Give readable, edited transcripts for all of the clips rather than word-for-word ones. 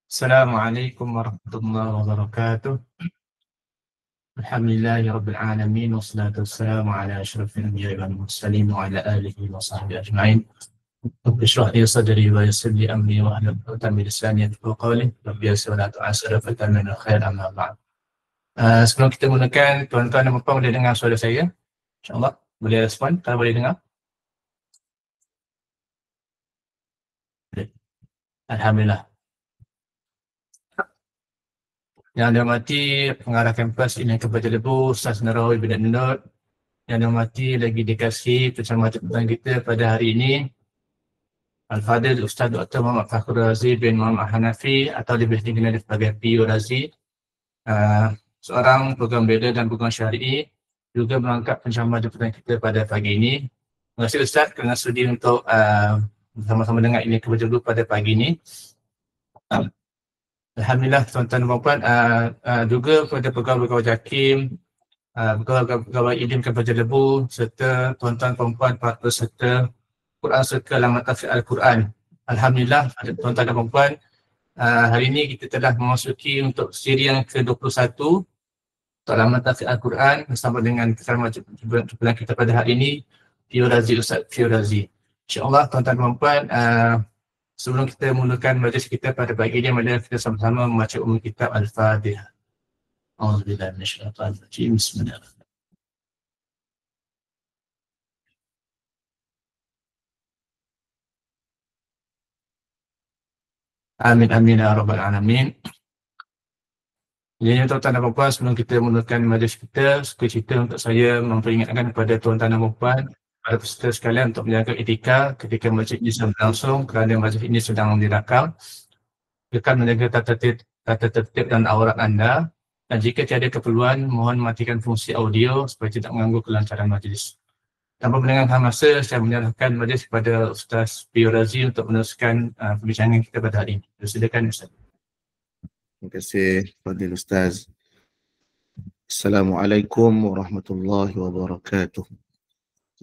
Assalamualaikum warahmatullahi wabarakatuh. Alhamdulillahirabbil alamin wassalatu wassalamu ala asyrafil anbiya'i wal mursalin wa ala alihi wa sahbihi ajma'in. Rabbi shrah li sadri wa yassir li amri wa hlul 'uqdatam min lisani yafqahu qawli. Rabbi yassir wa la tu'assir fatanna min khair amma ba'd. Sebelum kita mulakan, tuan-tuan dan puan boleh dengar suara saya? InsyaAllah boleh respon kalau boleh dengar. Alhamdulillah. Yang dihormati pengarah kampus Ilmu Kebajikan Lebu, Ustaz Narawi bin Adnur. Yang dihormati lagi dikasih pencermatan kita pada hari ini, Al-Fadhil Ustaz Dr. Muhammad Fakhrul Razi bin Muhammad Hanafi atau lebih dikenali sebagai PU Razi, seorang program leader dan program syari'i, juga mengangkat pencermatan jemputan kita pada pagi ini. Terima kasih Ustaz kerana sudi untuk bersama-sama dengan Ilmu Kebajikan Lebu pada pagi ini. Alhamdulillah tuan-tuan dan puan, juga kepada pegawai-pegawai JAKIM, pegawai Ilmu Kebajikan Lebu serta tuan-tuan dan puan para peserta Quran Circle Laman Tafsir Al-Quran. Alhamdulillah tuan-tuan dan puan, hari ini kita telah memasuki untuk siri yang ke-21 untuk Laman Tafsir Al-Quran bersama dengan jemputan kita pada hari ini, PU Razi, Ustaz PU Razi. InsyaAllah tuan-tuan dan puan, sebelum kita mulakan majlis kita pada pagi ini, mari kita sama-sama membaca kitab Al-Fatihah. A'udzubillahi minasyaitonir rajim. Bismillahirrahmanirrahim. Amin amin ya rabbal alamin. Jadi tuan-tuan dan puan, sebelum kita mulakan majlis kita, suka cerita untuk saya memperingatkan kepada tuan-tuan dan puan, para peserta sekalian untuk menjaga etika ketika majlis ini sedang berlangsung kerana majlis ini sedang dirakam. Silakan menjaga tata tertib dan aurat anda, dan jika tiada keperluan mohon matikan fungsi audio supaya tidak mengganggu kelancaran majlis. Tanpa mendengarkan masa, saya menyerahkan majlis kepada Ustaz PU Razi untuk meneruskan perbincangan kita pada hari ini. Silakan Ustaz. Terima kasih Fadil Ustaz. Assalamualaikum warahmatullahi wabarakatuh.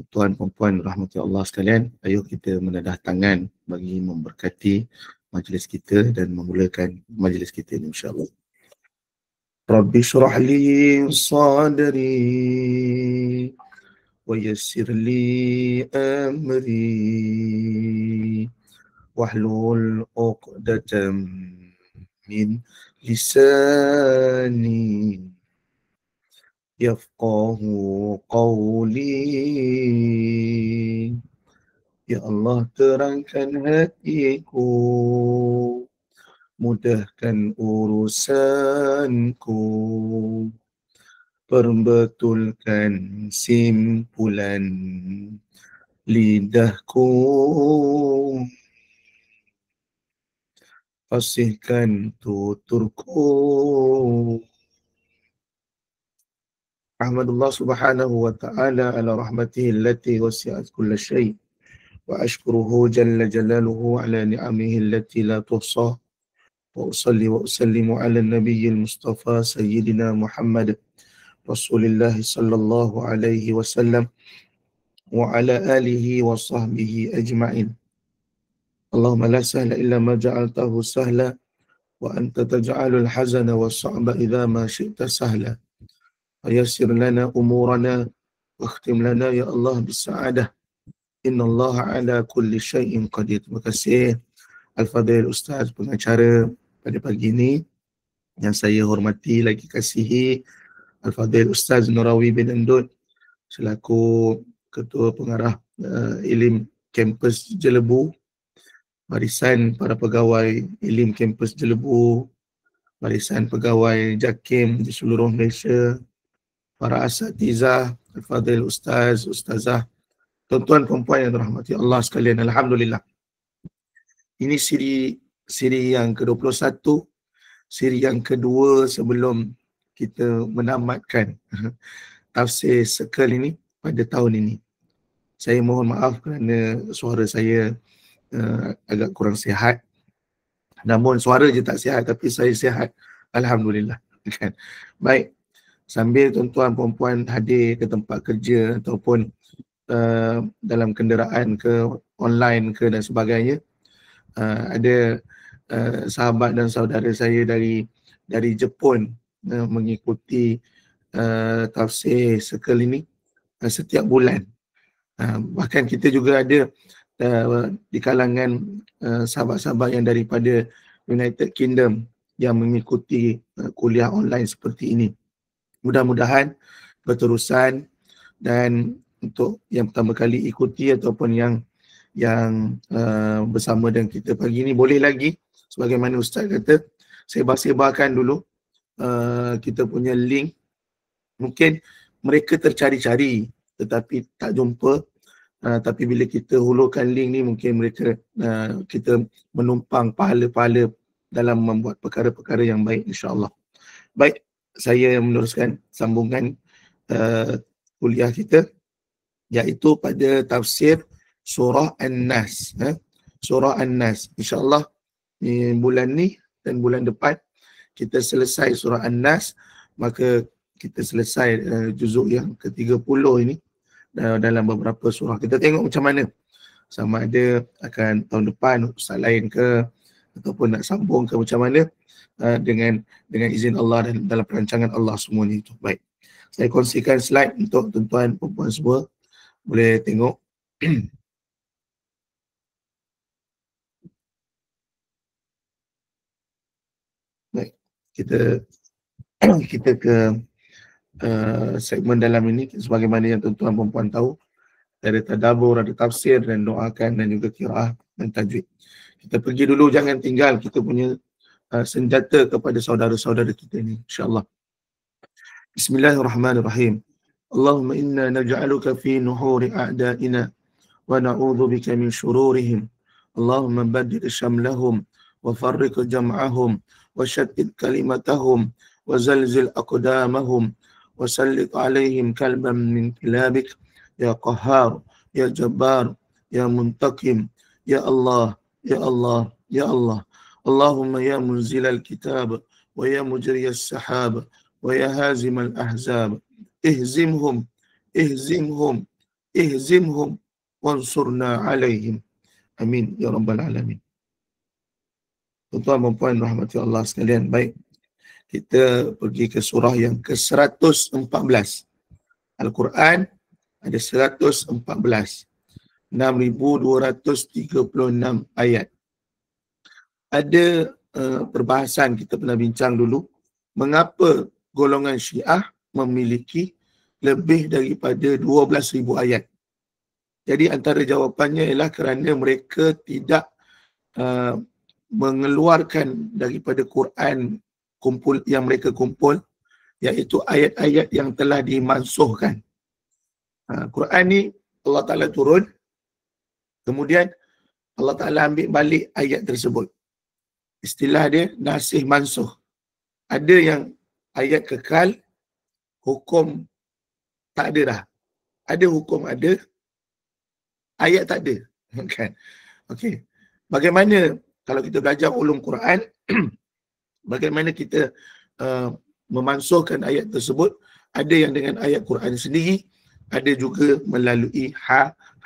Tuan dan puan rahmati Allah sekalian, ayuh kita menadah tangan bagi memberkati majlis kita dan memulakan majlis kita ini insya-Allah. Rabbi shrah li sadri wa yassir li amri wahlul 'uqdatam min lisani yafqahu qawli. Ya Allah, terangkan hatiku, mudahkan urusanku, perbetulkan simpulan lidahku, fasihkan tuturku. Ahmadullah subhanahu wa ta'ala ala rahmatihi allati wasi'at kulla syai' wa ashkuruhu jalla jalaluhu ala ni'amihi allati la tuhsa wa usalli wa usallimu ala nabiyyil mustafa sayyidina Muhammad Rasulillah sallallahu alaihi wasallam wa ala alihi wa sahbihi ajma'in. Allahumma la sahla illa ma ja'altahu sahla wa anta taj'alul hazana wa sa'ba idha ma syi'ta sahla. Ayassir lana umurana wa akhtim lana ya Allah bisa'adah. Inna Allah ala kulli syai'in qadir. Terima kasih Al-Fadhil Ustaz pengacara pada pagi ini yang saya hormati lagi kasihi, Al-Fadhil Ustaz Narawi bin Adnur selaku Ketua Pengarah Ilim Kampus Jelebu, barisan para pegawai Ilim Kampus Jelebu, barisan pegawai JAKIM di seluruh Malaysia, para asatizah, Al-Fadhil Ustaz, Ustazah, tuan-tuan perempuan yang dirahmati Allah sekalian. Alhamdulillah. Ini siri yang ke-21, siri yang kedua sebelum kita menamatkan tafsir Circle ini pada tahun ini. Saya mohon maaf kerana suara saya agak kurang sihat. Namun suara je tak sihat tapi saya sihat. Alhamdulillah. Baik. Sambil tuan-tuan perempuan hadir ke tempat kerja ataupun dalam kenderaan ke, online ke dan sebagainya. Ada sahabat dan saudara saya dari Jepun mengikuti tafsir Circle ini setiap bulan. Bahkan kita juga ada di kalangan sahabat-sahabat yang daripada United Kingdom yang mengikuti kuliah online seperti ini. Mudah-mudahan berterusan, dan untuk yang pertama kali ikuti ataupun yang bersama dengan kita pagi ini, boleh lagi sebagaimana Ustaz kata, sebar-sebarkan dulu kita punya link. Mungkin mereka tercari-cari tetapi tak jumpa, tapi bila kita hulurkan link ni, mungkin mereka kita menumpang pahala-pahala dalam membuat perkara-perkara yang baik, insya-Allah. Baik, saya meneruskan sambungan kuliah kita, iaitu pada tafsir surah An-Nas. Surah An-Nas, insya-Allah bulan ni dan bulan depan kita selesai surah An-Nas, maka kita selesai juzuk yang ke-30 ini dalam beberapa surah. Kita tengok macam mana, sama ada akan tahun depan ustaz lain ke, ataupun nak sambung ke macam mana, dengan izin Allah dan dalam perancangan Allah semuanya itu. Baik, saya kongsikan slide untuk tuan-tuan perempuan semua boleh tengok. Baik, kita ke segmen dalam ini. Sebagaimana yang tuan-tuan perempuan tahu, ada tadabbur, ada tafsir dan doakan, dan juga qiraah dan tajwid. Kita pergi dulu, jangan tinggal kita punya senjata kepada saudara-saudara kita ini, insya-Allah. Bismillahirrahmanirrahim. Allahumma inna naj'aluka fi nuhuri a'da'ina wa na'udzu bika min shururihim. Allahumma baddil shamlahum wa farriq jam'ahum wa shattid kalimatahum wa zalzil aqdamahum wa sallit 'alaihim kalban min kilabik ya qahhar ya jabbar ya muntaqim ya Allah ya Allah ya Allah. Allahumma ya munzilal kitab wa ya mujriyas sahab wa ya hazimal ahzab ihzimhum ihzimhum ihzimhum wansurna alaihim. Amin ya rabbal alamin. Tuan-tuan dan puan rahmati Allah sekalian, baik, kita pergi ke surah yang ke-114. Al-Quran ada 114, 6,236 ayat. Ada perbahasan, kita pernah bincang dulu, mengapa golongan Syiah memiliki lebih daripada 12,000 ayat. Jadi antara jawapannya ialah kerana mereka tidak mengeluarkan daripada Quran yang mereka kumpul, iaitu ayat-ayat yang telah dimansuhkan. Quran ni Allah Ta'ala turun, kemudian Allah Ta'ala ambil balik ayat tersebut. Istilah dia nasih mansuh. Ada yang ayat kekal, hukum tak ada dah. Ada hukum ada, ayat tak ada. Kan? Okey. Bagaimana kalau kita belajar ulum Quran, bagaimana kita memansuhkan ayat tersebut? Ada yang dengan ayat Quran sendiri, ada juga melalui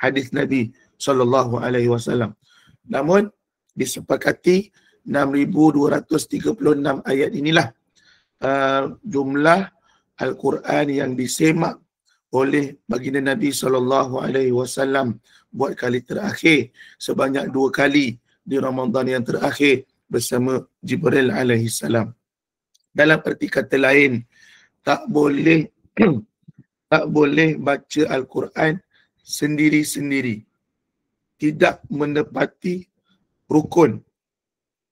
hadis Nabi SAW. Namun disepakati 6,236 ayat inilah jumlah Al-Quran yang disemak oleh baginda Nabi SAW buat kali terakhir, sebanyak 2 kali di Ramadan yang terakhir bersama Jibril alaihi salam. Dalam erti kata lain, tak boleh baca Al-Quran sendiri-sendiri, tidak menepati rukun.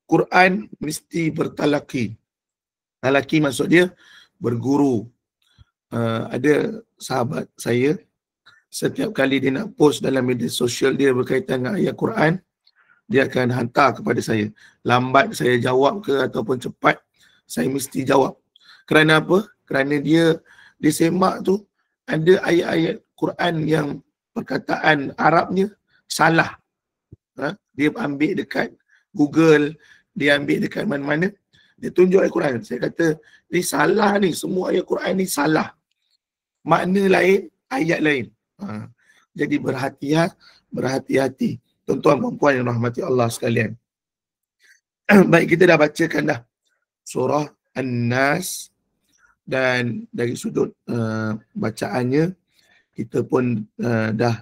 Quran mesti bertalaki. Talaki maksud dia berguru. Ada sahabat saya, setiap kali dia nak post dalam media sosial dia berkaitan dengan ayat Quran, dia akan hantar kepada saya. Lambat saya jawab ke ataupun cepat, saya mesti jawab. Kerana apa? Kerana dia semak tu ada ayat-ayat Quran yang perkataan Arabnya salah. Dia ambil dekat Google, dia ambil dekat mana-mana, dia tunjuk ayat Quran. Saya kata, ni salah ni, semua ayat Quran ni salah. Makna lain, ayat lain. Jadi berhati-hati. Tuan-tuan dan puan yang rahmati Allah sekalian. Baik, kita dah bacakan dah surah An-Nas, dan dari sudut bacaannya kita pun dah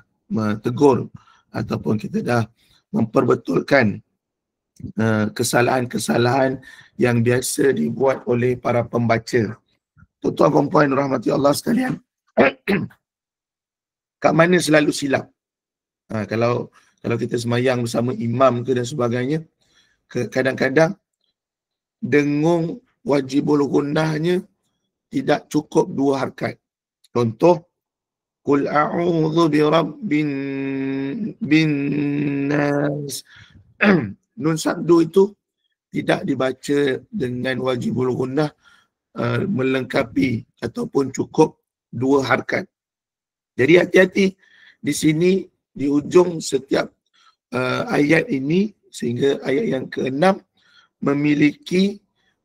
tegur ataupun kita dah memperbetulkan kesalahan-kesalahan yang biasa dibuat oleh para pembaca. Tuan-tuan dan puan rahmati Allah sekalian, kat mana selalu silap? Kalau kita semayang bersama imam ke dan sebagainya, kadang-kadang dengung wajibul gunnahnya tidak cukup 2 harakat. Contoh, Qul a'udzu birabbin nas. Nun sabdu itu tidak dibaca dengan wajibul gunnah melengkapi ataupun cukup 2 harakat. Jadi hati-hati di sini, di ujung setiap ayat ini sehingga ayat yang ke-6 memiliki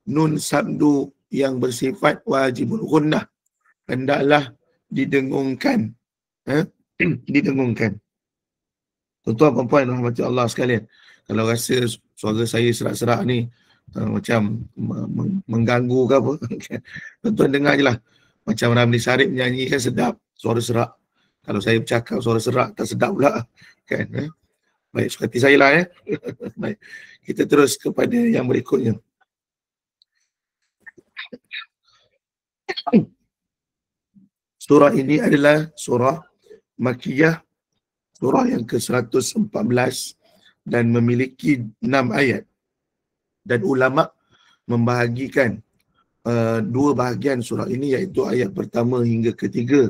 nun sabdu yang bersifat wajibul gunnah, hendaklah didengungkan. Didengungkan. Tuan-tuan dan puan rahmati Allah sekalian, kalau rasa suara saya serak-serak ni macam mengganggu ke apa, tuan-tuan dengar je lah. Macam Ramli Sarip menyanyi kan sedap, suara serak. Kalau saya bercakap suara serak tak sedap pula kan. Baik, suka hati saya lah ya. Baik, kita terus kepada yang berikutnya. Surah ini adalah surah Makkiyah, surah yang ke-114 dan memiliki 6 ayat. Dan ulama membahagikan 2 bahagian surah ini, iaitu ayat pertama hingga ketiga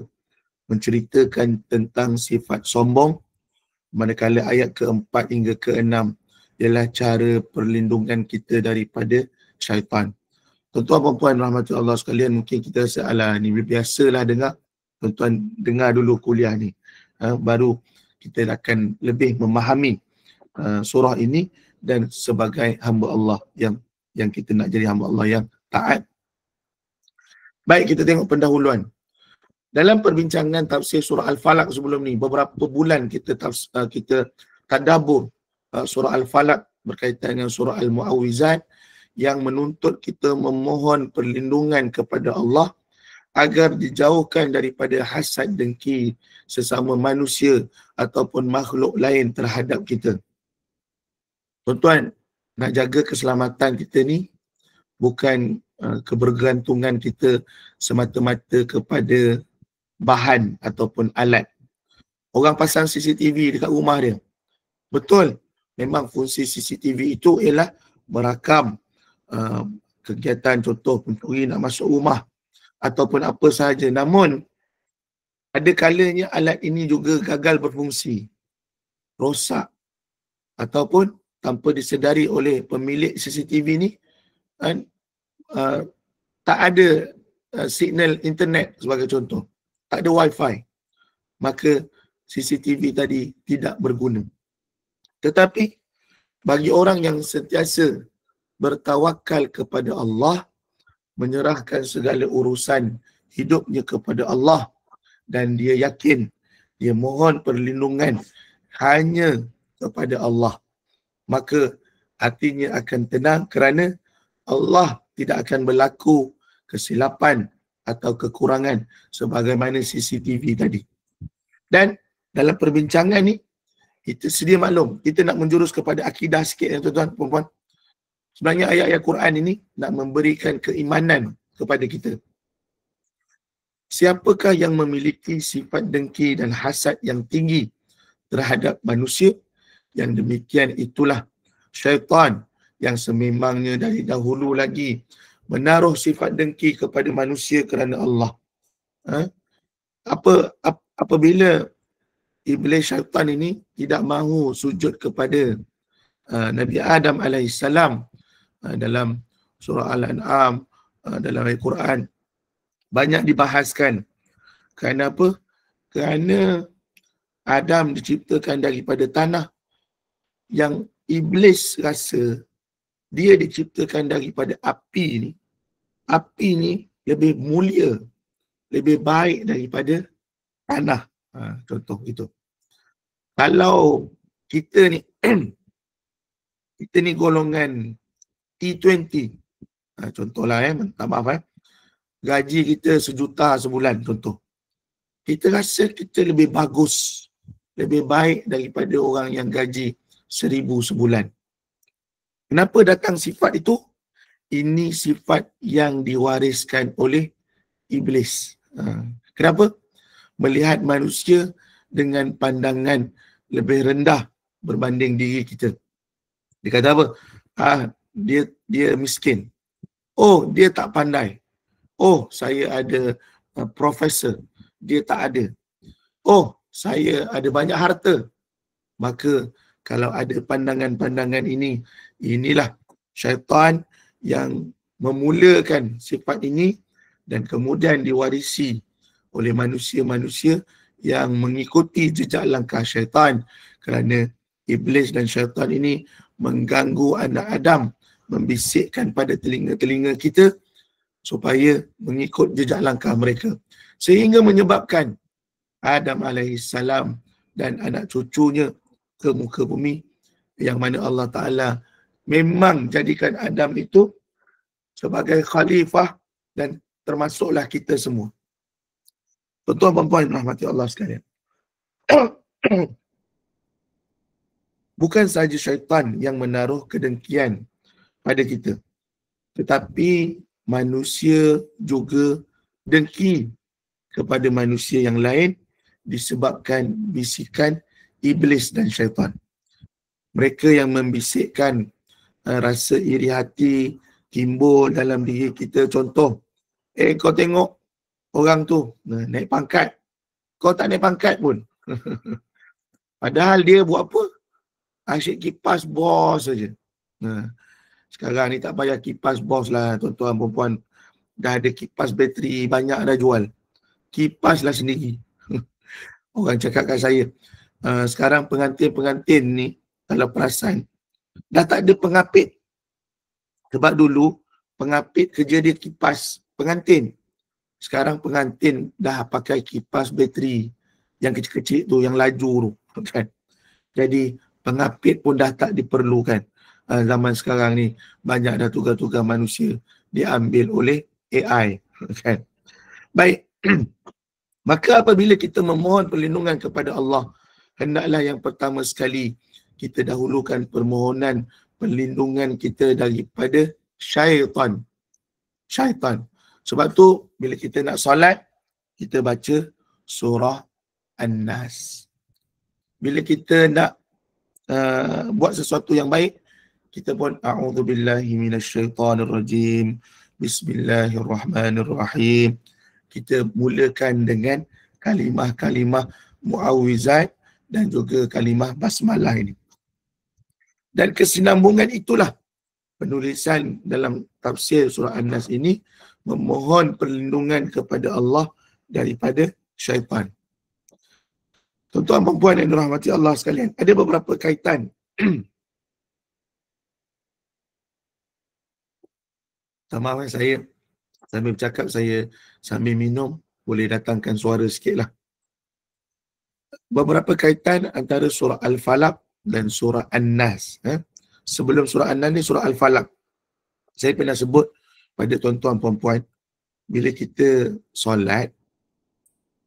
menceritakan tentang sifat sombong, manakala ayat keempat hingga keenam ialah cara perlindungan kita daripada syaitan. Tuan-tuan dan puan rahmati Allah sekalian, mungkin kita rasa alah ni biasalah dengar. Tuan-tuan dengar dulu kuliah ni, baru kita akan lebih memahami surah ini dan sebagai hamba Allah yang kita nak jadi hamba Allah yang taat. Baik, kita tengok pendahuluan. Dalam perbincangan tafsir surah Al-Falaq sebelum ni, beberapa bulan kita tadabbur surah Al-Falaq berkaitan dengan surah Al-Mu'awwizat yang menuntut kita memohon perlindungan kepada Allah agar dijauhkan daripada hasad dengki sesama manusia ataupun makhluk lain terhadap kita. Tuan-tuan, nak jaga keselamatan kita ni bukan kebergantungan kita semata-mata kepada bahan ataupun alat. Orang pasang CCTV dekat rumah dia. Betul, memang fungsi CCTV itu ialah merakam kegiatan, contoh pencuri nak masuk rumah ataupun apa sahaja. Namun ada kalanya alat ini juga gagal berfungsi, rosak, ataupun tanpa disedari oleh pemilik CCTV ni tak ada signal internet sebagai contoh, tak ada wifi, maka CCTV tadi tidak berguna. Tetapi bagi orang yang sentiasa bertawakal kepada Allah, menyerahkan segala urusan hidupnya kepada Allah, dan dia yakin, dia mohon perlindungan hanya kepada Allah, maka hatinya akan tenang kerana Allah tidak akan berlaku kesilapan atau kekurangan sebagaimana CCTV tadi. Dan dalam perbincangan ni, kita sedia maklum, kita nak menjurus kepada akidah sikit ya tuan-tuan, puan-puan. Sebenarnya ayat-ayat Quran ini nak memberikan keimanan kepada kita. Siapakah yang memiliki sifat dengki dan hasad yang tinggi terhadap manusia? Yang demikian itulah syaitan yang sememangnya dari dahulu lagi menaruh sifat dengki kepada manusia kerana Allah. Apabila iblis syaitan ini tidak mahu sujud kepada Nabi Adam alaihissalam, dalam surah Al-An'am, dalam Al-Quran banyak dibahaskan. Kerana apa? Kerana Adam diciptakan daripada tanah, yang iblis rasa dia diciptakan daripada api ni. Api ni lebih mulia, lebih baik daripada tanah. Contoh itu. Kalau kita ni kita ni golongan T20, contohlah minta maaf gaji kita 1 juta sebulan contoh. Kita rasa kita lebih bagus, lebih baik daripada orang yang gaji 1,000 sebulan. Kenapa datang sifat itu? Ini sifat yang diwariskan oleh iblis. Kenapa? Melihat manusia dengan pandangan lebih rendah berbanding diri kita. Dia kata apa? Dia miskin. Oh, dia tak pandai. Oh, saya ada profesor. Dia tak ada. Oh, saya ada banyak harta. Maka kalau ada pandangan-pandangan ini, inilah syaitan yang memulakan sifat ini dan kemudian diwarisi oleh manusia-manusia yang mengikuti jejak langkah syaitan, kerana iblis dan syaitan ini mengganggu anak Adam, membisikkan pada telinga-telinga kita supaya mengikut jejak langkah mereka, sehingga menyebabkan Adam alaihissalam dan anak cucunya ke muka bumi, yang mana Allah Ta'ala memang jadikan Adam itu sebagai khalifah dan termasuklah kita semua. Tuan-tuan dan puan rahmati Allah sekalian. Bukan sahaja syaitan yang menaruh kedengkian pada kita, tetapi manusia juga dengki kepada manusia yang lain disebabkan bisikan iblis dan syaitan. Mereka yang membisikkan rasa iri hati timbul dalam diri kita. Contoh, kau tengok orang tu naik pangkat, kau tak naik pangkat pun. Padahal dia buat apa? Asyik kipas bos saja. Sekarang ni tak payah kipas bos lah, tuan-tuan perempuan. Dah ada kipas bateri, banyak dah jual. Kipas lah sendiri. Orang cakap kat saya, sekarang pengantin-pengantin ni, kalau perasan, dah tak ada pengapit. Sebab dulu, pengapit kerja dia kipas pengantin. Sekarang pengantin dah pakai kipas bateri yang kecil-kecil tu, yang laju tu. Kan? Jadi, pengapit pun dah tak diperlukan. Zaman sekarang ni, banyak dah tugas-tugas manusia diambil oleh AI. Kan? Baik. Maka apabila kita memohon perlindungan kepada Allah, hendaklah yang pertama sekali kita dahulukan permohonan perlindungan kita daripada syaitan. Syaitan. Sebab tu bila kita nak solat, kita baca surah An-Nas. Bila kita nak buat sesuatu yang baik, kita pun a'udzubillahi minasyaitanirrajim. Bismillahirrahmanirrahim. Kita mulakan dengan kalimah-kalimah muawwizat dan juga kalimah basmalah ini. Dan kesinambungan itulah penulisan dalam tafsir surah An-Nas ini memohon perlindungan kepada Allah daripada syaitan. Tuan-tuan dan puan yang dirahmati Allah sekalian, ada beberapa kaitan. Sama saya sambil bercakap, saya sambil minum, boleh datangkan suara sikit lah. Beberapa kaitan antara surah Al-Falaq dan surah An-Nas. Sebelum surah An-Nas ni surah Al-Falaq. Saya pernah sebut pada tuan-tuan puan-puan, bila kita solat,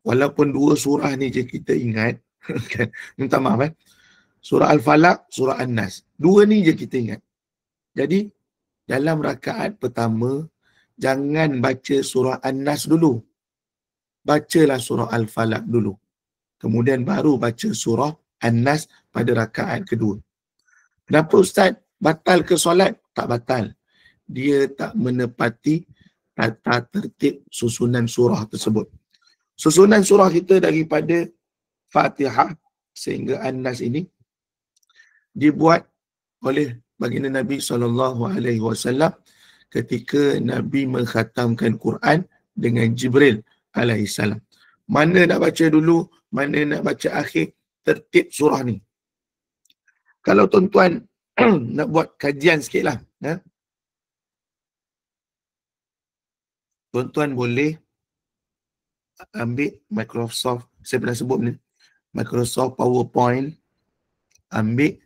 walaupun 2 surah ni je kita ingat, kan? Minta maaf surah Al-Falaq, surah An-Nas. 2 ni je kita ingat. Jadi, dalam rakaat pertama, jangan baca surah An-Nas dulu. Bacalah surah Al-Falaq dulu. Kemudian baru baca surah An-Nas pada rakaat kedua. Kenapa Ustaz batal ke solat? Tak batal. Dia tak menepati tata tertib susunan surah tersebut. Susunan surah kita daripada Fatihah sehingga An-Nas ini dibuat oleh baginda Nabi SAW ketika Nabi mengkhatamkan Quran dengan Jibril alaihissalam. Mana nak baca dulu, mana nak baca akhir, tertib surah ni. Kalau tuan-tuan nak buat kajian sikit lah, tuan-tuan boleh ambil Microsoft, saya pernah sebut ni, Microsoft PowerPoint, ambil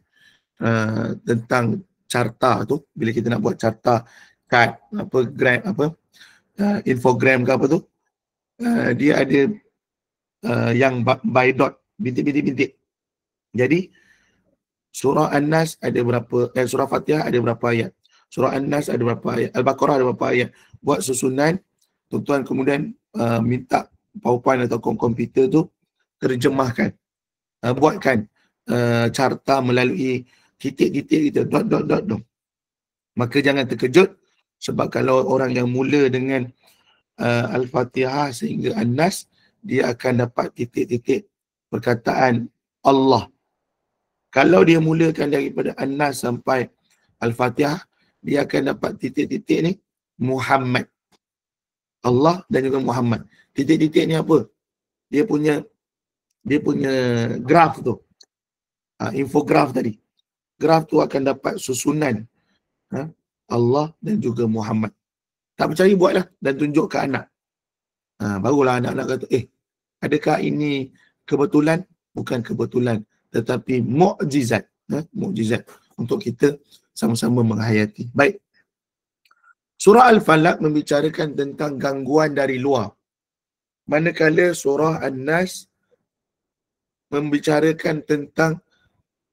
tentang carta tu, bila kita nak buat carta kad apa gram apa infogram ke apa tu, dia ada yang by dot, bintik-bintik. Jadi surah An-Nas ada berapa, surah Fatihah ada berapa ayat, surah An-Nas ada berapa ayat, Al-Baqarah ada berapa ayat. Buat susunan, tuan-tuan kemudian minta PowerPoint atau komputer tu terjemahkan, buatkan carta melalui titik-titik gitu, dot. Maka jangan terkejut, sebab kalau orang yang mula dengan Al-Fatihah sehingga An-Nas, dia akan dapat titik-titik perkataan Allah. Kalau dia mulakan daripada An-Nas sampai Al-Fatihah, dia akan dapat titik-titik ni Muhammad. Allah dan juga Muhammad. Titik-titik ni apa? Dia punya graf tu. Infograf tadi. Graf tu akan dapat susunan Allah dan juga Muhammad. Tak percaya buatlah dan tunjuk ke anak. Barulah anak-anak kata, adakah ini kebetulan? Bukan kebetulan, tetapi mukjizat. Mukjizat untuk kita sama-sama menghayati. Baik. Surah Al-Falaq membicarakan tentang gangguan dari luar. Manakala surah An-Nas membicarakan tentang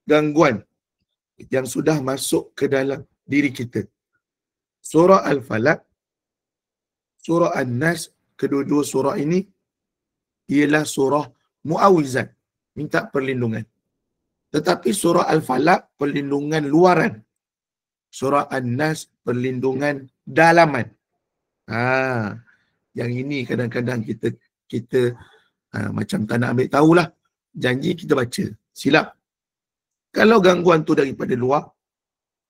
gangguan yang sudah masuk ke dalam diri kita. Surah Al-Falaq, surah An-Nas, kedua-dua surah ini ialah surah muawizat, minta perlindungan. Tetapi surah Al-Falaq perlindungan luaran. Surah An-Nas perlindungan dalaman. Yang ini kadang-kadang kita macam tak nak ambil tahulah. Janji kita baca. Silap. Kalau gangguan tu daripada luar,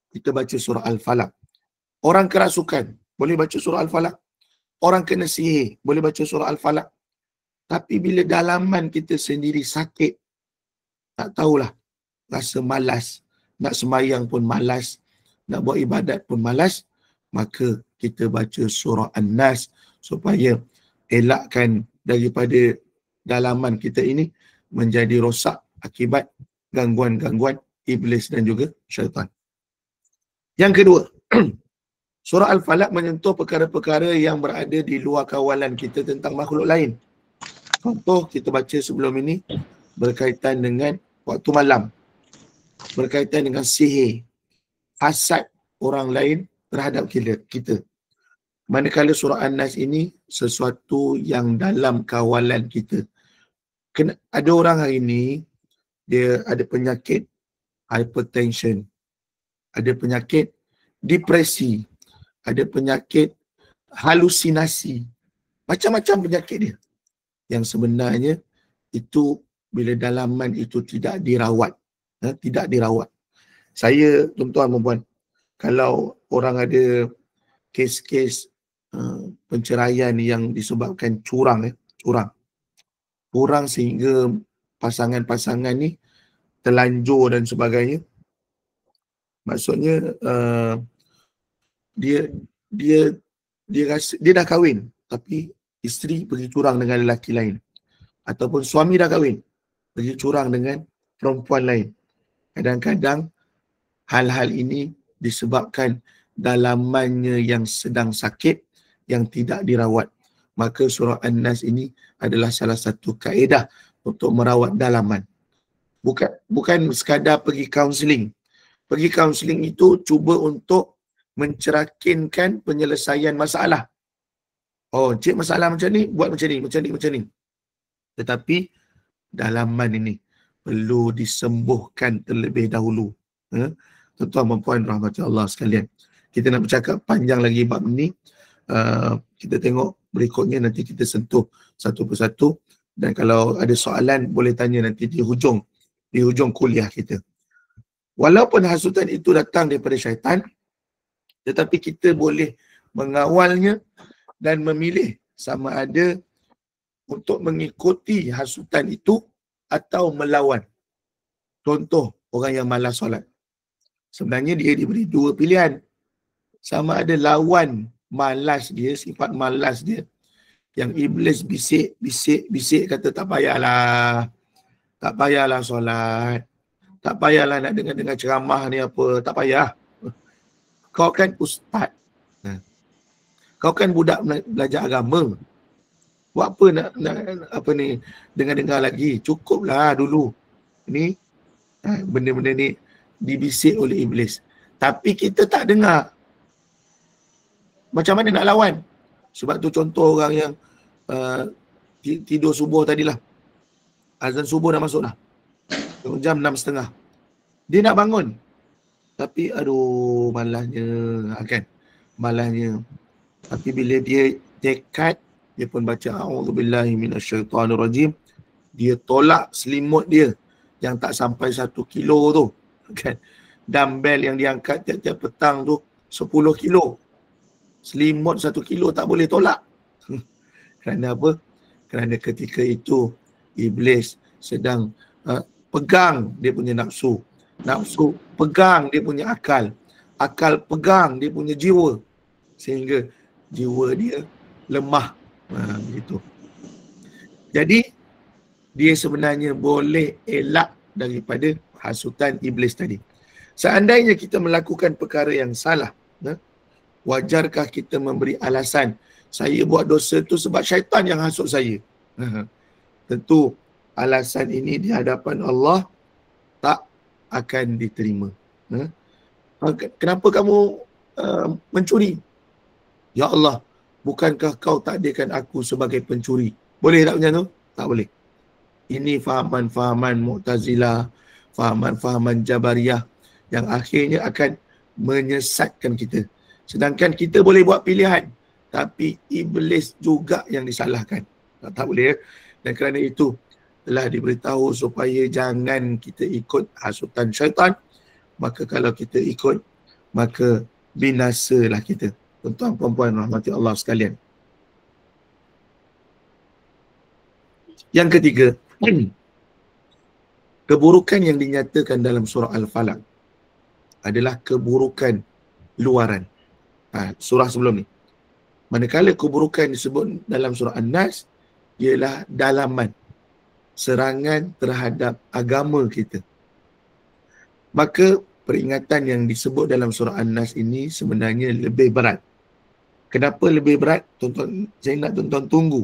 kita baca surah Al-Falaq. Orang kerasukan, boleh baca surah Al-Falaq. Orang kena sihir, boleh baca surah Al-Falaq. Tapi bila dalaman kita sendiri sakit, tak tahulah, rasa malas, nak sembahyang pun malas, nak buat ibadat pun malas, maka kita baca surah An-Nas supaya elakkan daripada dalaman kita ini menjadi rosak akibat gangguan-gangguan iblis dan juga syaitan. Yang kedua, surah Al-Falaq menyentuh perkara-perkara yang berada di luar kawalan kita tentang makhluk lain. Contoh kita baca sebelum ini berkaitan dengan waktu malam, berkaitan dengan sihir, hasad orang lain terhadap kita. Manakala surah An-Nas ini sesuatu yang dalam kawalan kita. Ada orang hari ini, dia ada penyakit hypertension, ada penyakit depresi, ada penyakit halusinasi, macam-macam penyakit dia. Yang sebenarnya itu bila dalaman itu tidak dirawat. Tidak dirawat. Saya, tuan-tuan dan puan, kalau orang ada kes-kes penceraian yang disebabkan curang sehingga pasangan-pasangan ni terlanjur dan sebagainya, maksudnya dia rasa dia dah kahwin tapi isteri pergi curang dengan lelaki lain, ataupun suami dah kahwin pergi curang dengan perempuan lain. Kadang-kadang hal-hal ini disebabkan dalamannya yang sedang sakit, yang tidak dirawat. Maka surah An-Nas ini adalah salah satu kaedah untuk merawat dalaman. Bukan sekadar pergi kaunseling. Pergi kaunseling itu cuba untuk mencerakinkan penyelesaian masalah. Oh, cik masalah macam ni, buat macam ni. Tetapi dalaman ini perlu disembuhkan terlebih dahulu. Tuan-tuan dan puan rahmat Allah sekalian. Kita nak bercakap panjang lagi bab ini. Kita tengok berikutnya, nanti kita sentuh satu persatu. Dan kalau ada soalan boleh tanya nanti di hujung kuliah kita. Walaupun hasutan itu datang daripada syaitan, tetapi kita boleh mengawalnya dan memilih sama ada untuk mengikuti hasutan itu atau melawan. Contoh, orang yang malas solat. Sebenarnya dia diberi dua pilihan. Sama ada lawan malas dia, sifat malas dia, yang iblis bisik kata tak payahlah, Tak payahlah solat. Tak payahlah nak dengar ceramah ni apa. Tak payah. Kau kan ustaz. Kau kan budak belajar agama. Buat apa nak apa ni dengar-dengar lagi. Cukuplah dulu. Ni benda-benda ni dibisik oleh iblis. Tapi kita tak dengar. Macam mana nak lawan? Sebab tu contoh orang yang tidur subuh tadilah. Azan subuh dah masuk dah. Jam 6.30. Dia nak bangun. Tapi aduh malahnya kan. Malahnya. Tapi bila dia tekad, dia pun baca a'udzubillahi minasyaitonirrajim. Dia tolak selimut dia yang tak sampai 1 kilo tu. Kan. Dumbbell yang diangkat tiap-tiap petang tu 10 kilo. Selimut 1 kilo tak boleh tolak. Kerana apa? Kerana ketika itu iblis sedang pegang dia punya nafsu. Nafsu pegang dia punya akal. Akal pegang dia punya jiwa. Sehingga jiwa dia lemah. Begitu. Jadi, dia sebenarnya boleh elak daripada hasutan iblis tadi. Seandainya kita melakukan perkara yang salah, wajarkah kita memberi alasan, saya buat dosa tu sebab syaitan yang hasut saya? Tentu alasan ini di hadapan Allah tak akan diterima. Kenapa kamu mencuri? Ya Allah, bukankah kau takdirkan aku sebagai pencuri? Boleh tak macam tu? Tak boleh. Ini fahaman-fahaman Mu'tazilah, fahaman-fahaman Jabariyah yang akhirnya akan menyesatkan kita. Sedangkan kita boleh buat pilihan, tapi iblis juga yang disalahkan. Tak boleh. Dan kerana itu telah diberitahu supaya jangan kita ikut hasutan syaitan. Maka kalau kita ikut, maka binasalah kita. Tuan-tuan puan-puan rahmati Allah sekalian. Yang ketiga, keburukan yang dinyatakan dalam surah Al-Falaq adalah keburukan luaran. Surah sebelum ni. Manakala keburukan disebut dalam surah An-Nas ialah dalaman, serangan terhadap agama kita. Maka peringatan yang disebut dalam surah An-Nas ini sebenarnya lebih berat. Kenapa lebih berat? Tuan-tuan, saya nak tuan-tuan tunggu.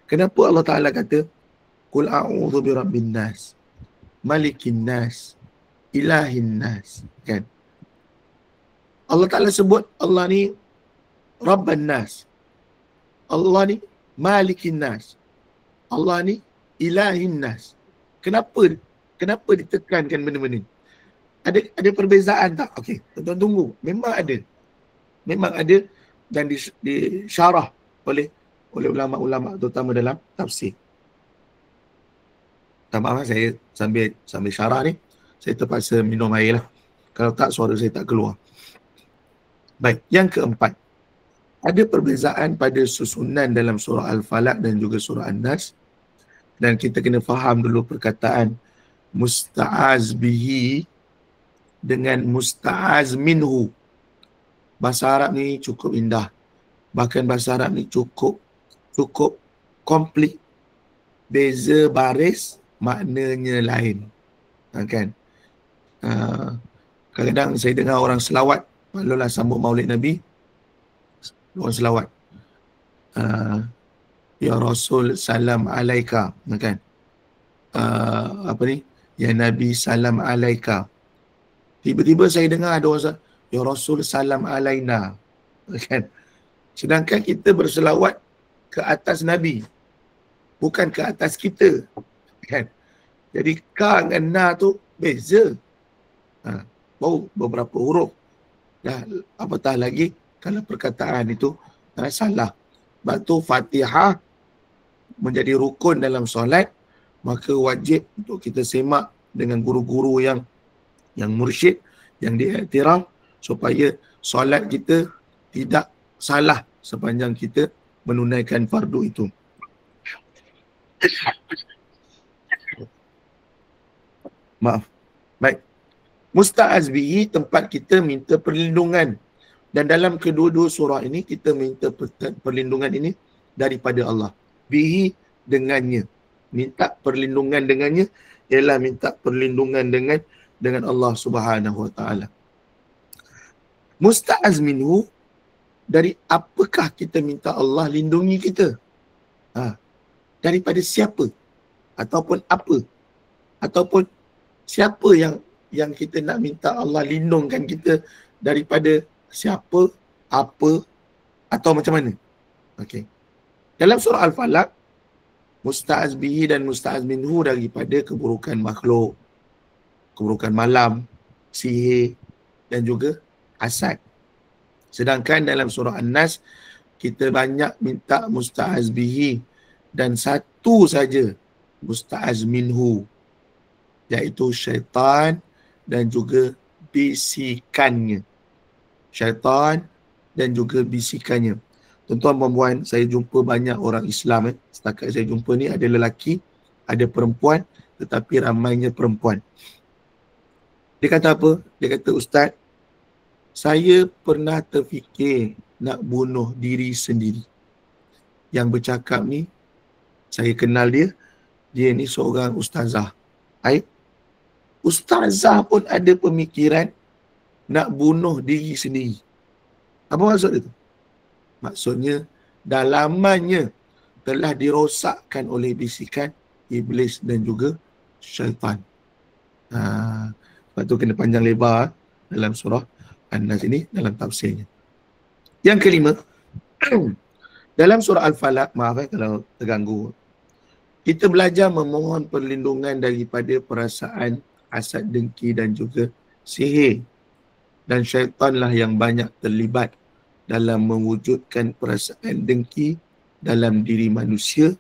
Kenapa Allah Ta'ala kata Qul a'udhu birabbin nas, malikin nas, ilahin nas. Kan? Allah Ta'ala sebut Allah ni Rabban nas. Allah ni malikin nas. Allah ni ilahin nas. Kenapa ditekankan benda-benda ni? Ada perbezaan tak? Okey, tuan-tuan tunggu. Memang ada. Memang ada dan disyarah oleh ulama-ulama terutama dalam tafsir. Tak maaf, saya sambil syarah ni, saya terpaksa minum air lah. Kalau tak, suara saya tak keluar. Baik, yang keempat. Ada perbezaan pada susunan dalam surah Al-Falaq dan juga surah An-Nas. Dan kita kena faham dulu perkataan musta'az bihi dengan musta'az minhu. Bahasa Arab ni cukup indah. Bahkan bahasa Arab ni cukup komplit. Beza baris, maknanya lain. Kan? Kadang-kadang saya dengar orang selawat, maklumlah sambut Maulid Nabi, orang selawat. Ya Rasul salam alaika, kan? Apa ni? Ya Nabi salam alaika. Tiba-tiba saya dengar ada orang Ya Rasul salam alaina. Kan? Sedangkan kita berselawat ke atas Nabi, bukan ke atas kita. Kan? Jadi ka dengan na tu beza. Baru beberapa huruf. Dah apatah lagi kalau perkataan itu salah. Sebab tu Fatihah menjadi rukun dalam solat, maka wajib untuk kita semak dengan guru-guru yang mursyid, yang diiktiraf, supaya solat kita tidak salah sepanjang kita menunaikan fardu itu. Maaf. Baik. Musta'az bihi, tempat kita minta perlindungan. Dan dalam kedua-dua surah ini, kita minta perlindungan ini daripada Allah. Bihi, dengannya. Minta perlindungan dengannya ialah minta perlindungan dengan Allah Subhanahu Wa Taala. Musta'az minhu, dari apakah kita minta Allah lindungi kita? Daripada siapa? Ataupun apa? Ataupun siapa yang kita nak minta Allah lindungkan kita daripada siapa, apa, atau macam mana? Okey. Dalam surah Al-Falaq, musta'az bihi dan musta'az minhu daripada keburukan makhluk, keburukan malam, sihir dan juga hasad. Sedangkan dalam surah An-Nas, kita banyak minta musta'az bihi dan satu saja musta'az minhu, iaitu syaitan dan juga bisikannya. Syaitan dan juga bisikannya. Tuan-tuan dan puan, saya jumpa banyak orang Islam. Setakat saya jumpa ni ada lelaki, ada perempuan, tetapi ramainya perempuan. Dia kata apa? Dia kata, Ustaz, saya pernah terfikir nak bunuh diri sendiri. Yang bercakap ni, saya kenal dia. Dia ni seorang ustazah. Ustazah pun ada pemikiran nak bunuh diri sendiri. Apa maksud itu? Maksudnya, dalamannya telah dirosakkan oleh bisikan iblis dan juga syaitan. Sebab tu kena panjang lebar dalam surah An-Nas ini, dalam tafsirnya. Yang kelima, dalam surah Al-Falaq, maaf kalau terganggu, kita belajar memohon perlindungan daripada perasaan hasad, dengki dan juga sihir. Dan syaitanlah yang banyak terlibat dalam mewujudkan perasaan dengki dalam diri manusia,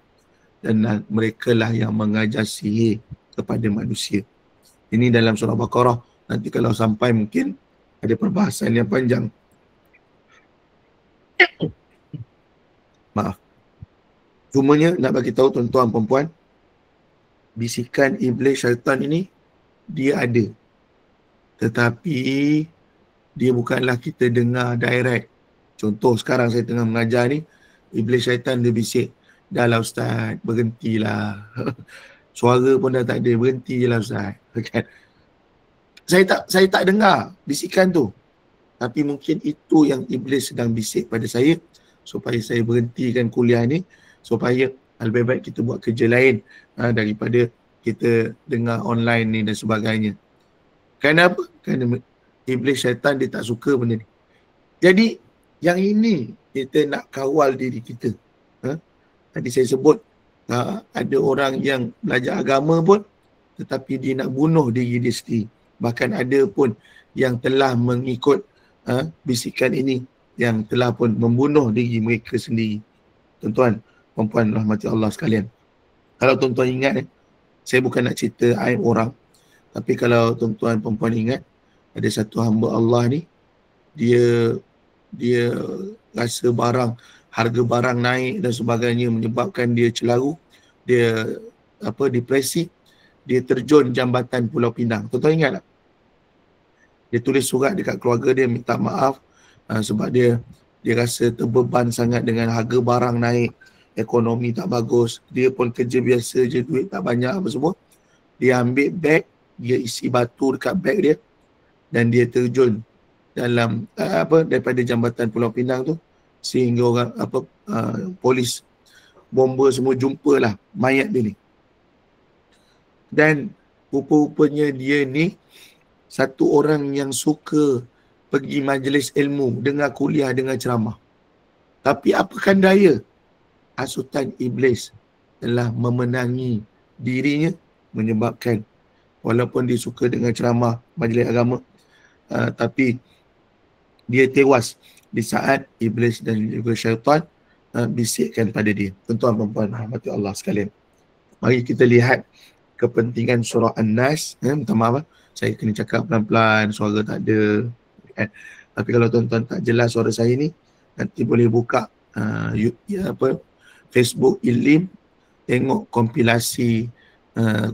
dan mereka lah yang mengajar sihir kepada manusia. Ini dalam surah Baqarah. Nanti kalau sampai mungkin ada perbahasan yang panjang. Maaf. Cumanya nak bagi tahu tuan-tuan perempuan, bisikan iblis syaitan ini dia ada. Tetapi dia bukanlah kita dengar direct. Contoh sekarang saya tengah mengajar ni, iblis syaitan dia bisik, dah lah Ustaz, berhentilah. Suara pun dah tak ada, berhentilah Ustaz. Kan? Saya tak dengar bisikan tu. Tapi mungkin itu yang iblis sedang bisik pada saya, supaya saya berhentikan kuliah ni, supaya lebih baik kita buat kerja lain daripada kita dengar online ni dan sebagainya. Kenapa? Kerana iblis syaitan dia tak suka benda ni. Jadi yang ini kita nak kawal diri kita. Tadi saya sebut ada orang yang belajar agama pun, tetapi dia nak bunuh diri dia sendiri. Bahkan ada pun yang telah mengikut bisikan ini, yang telah pun membunuh diri mereka sendiri. Tuan-tuan, perempuan rahmati Allah sekalian. Kalau tuan-tuan ingat, saya bukan nak cerita aib orang, tapi kalau tuan-tuan perempuan ingat, ada satu hamba Allah ni, dia rasa harga barang naik dan sebagainya, menyebabkan dia celaru, dia depresi, dia terjun jambatan Pulau Pinang. Tuan-tuan ingat tak? Dia tulis surat dekat keluarga dia, minta maaf sebab dia rasa terbeban sangat dengan harga barang naik, ekonomi tak bagus. Dia pun kerja biasa je, duit tak banyak apa semua. Dia ambil beg, dia isi batu dekat beg dia, dan dia terjun dalam daripada jambatan Pulau Pinang tu, sehingga orang polis bomba semua jumpalah mayat dia ni. Dan rupa-rupanya dia ni satu orang yang suka pergi majlis ilmu, dengar kuliah, dengar ceramah. Tapi apakan daya, hasutan iblis telah memenangi dirinya, menyebabkan walaupun dia suka dengar ceramah majlis agama, tapi dia tewas di saat iblis dan juga syaitan bisikkan pada dia. Tuan-tuan perempuan rahmati Allah sekalian, mari kita lihat kepentingan surah An-Nas. Minta maaf, saya kena cakap pelan-pelan, suara tak ada. Tapi kalau tuan-tuan tak jelas suara saya ni, nanti boleh buka Facebook Ilim, tengok kompilasi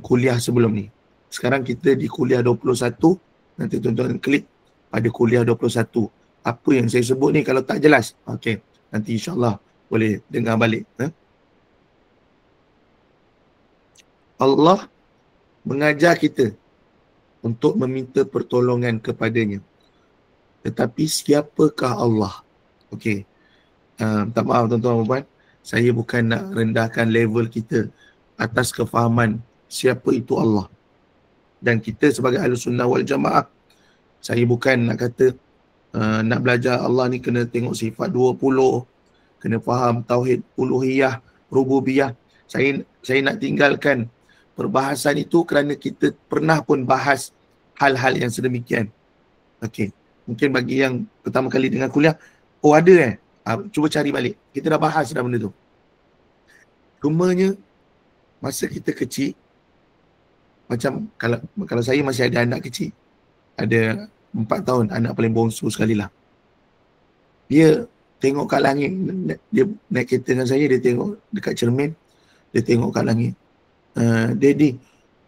kuliah sebelum ni. Sekarang kita di kuliah 21, nanti tuan-tuan klik pada kuliah 21. Apa yang saya sebut ni kalau tak jelas, okey, nanti insyaAllah boleh dengar balik. Allah mengajar kita untuk meminta pertolongan kepadanya. Tetapi siapakah Allah? Okey. Tak maaf tuan-tuan dan puan, saya bukan nak rendahkan level kita atas kefahaman siapa itu Allah. Dan kita sebagai Ahlussunnah wal Jamaah, saya bukan nak kata nak belajar Allah ni kena tengok sifat 20, kena faham tauhid uluhiyah, rububiyah. Saya nak tinggalkan perbahasan itu kerana kita pernah pun bahas hal-hal yang sedemikian. Okey. Mungkin bagi yang pertama kali dengar kuliah, oh ada cuba cari balik. Kita dah bahas dah benda tu. Cumanya masa kita kecil, macam kalau saya masih ada anak kecil, ada 4 tahun, anak paling bongsu sekali lah. Dia tengok kat langit, dia naik kereta dengan saya, dia tengok dekat cermin, dia tengok kat langit. Daddy,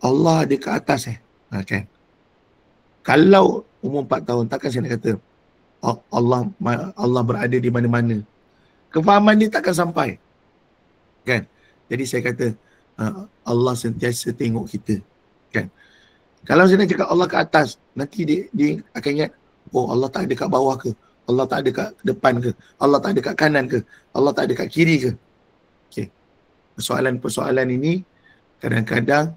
Allah ada kat atas kan? Kalau umur 4 tahun, takkan saya nak kata Allah berada di mana-mana. Kefahaman dia takkan sampai. Kan? Jadi saya kata Allah sentiasa tengok kita. Kan? Kalau saya nak cakap Allah kat atas, nanti dia akan ingat, oh Allah tak ada kat bawah ke? Allah tak ada kat depan ke? Allah tak ada kat kanan ke? Allah tak ada kat kiri ke? Okay. Persoalan-persoalan ini kadang-kadang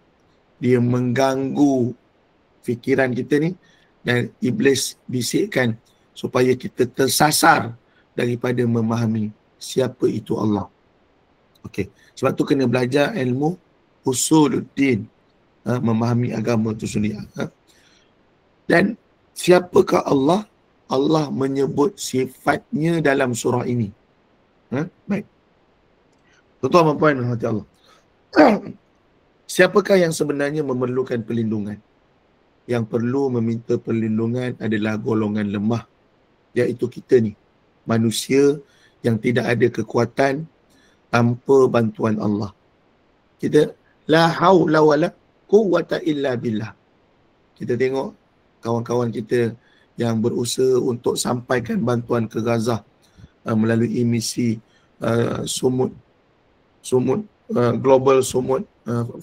dia mengganggu fikiran kita ni, dan iblis bisikkan supaya kita tersasar daripada memahami siapa itu Allah. Okey, sebab tu kena belajar ilmu usuluddin, memahami agama itu sendiri. Dan siapakah Allah? Allah menyebut sifatnya dalam surah ini. Baik. Tuan-tuan dan puan rahmati Allah. Siapakah yang sebenarnya memerlukan perlindungan? Yang perlu meminta perlindungan adalah golongan lemah, iaitu kita ni, manusia yang tidak ada kekuatan tanpa bantuan Allah. Kita la haula wala quwwata illa billah. Kita tengok kawan-kawan kita yang berusaha untuk sampaikan bantuan ke Gaza melalui misi Sumut Global Sumut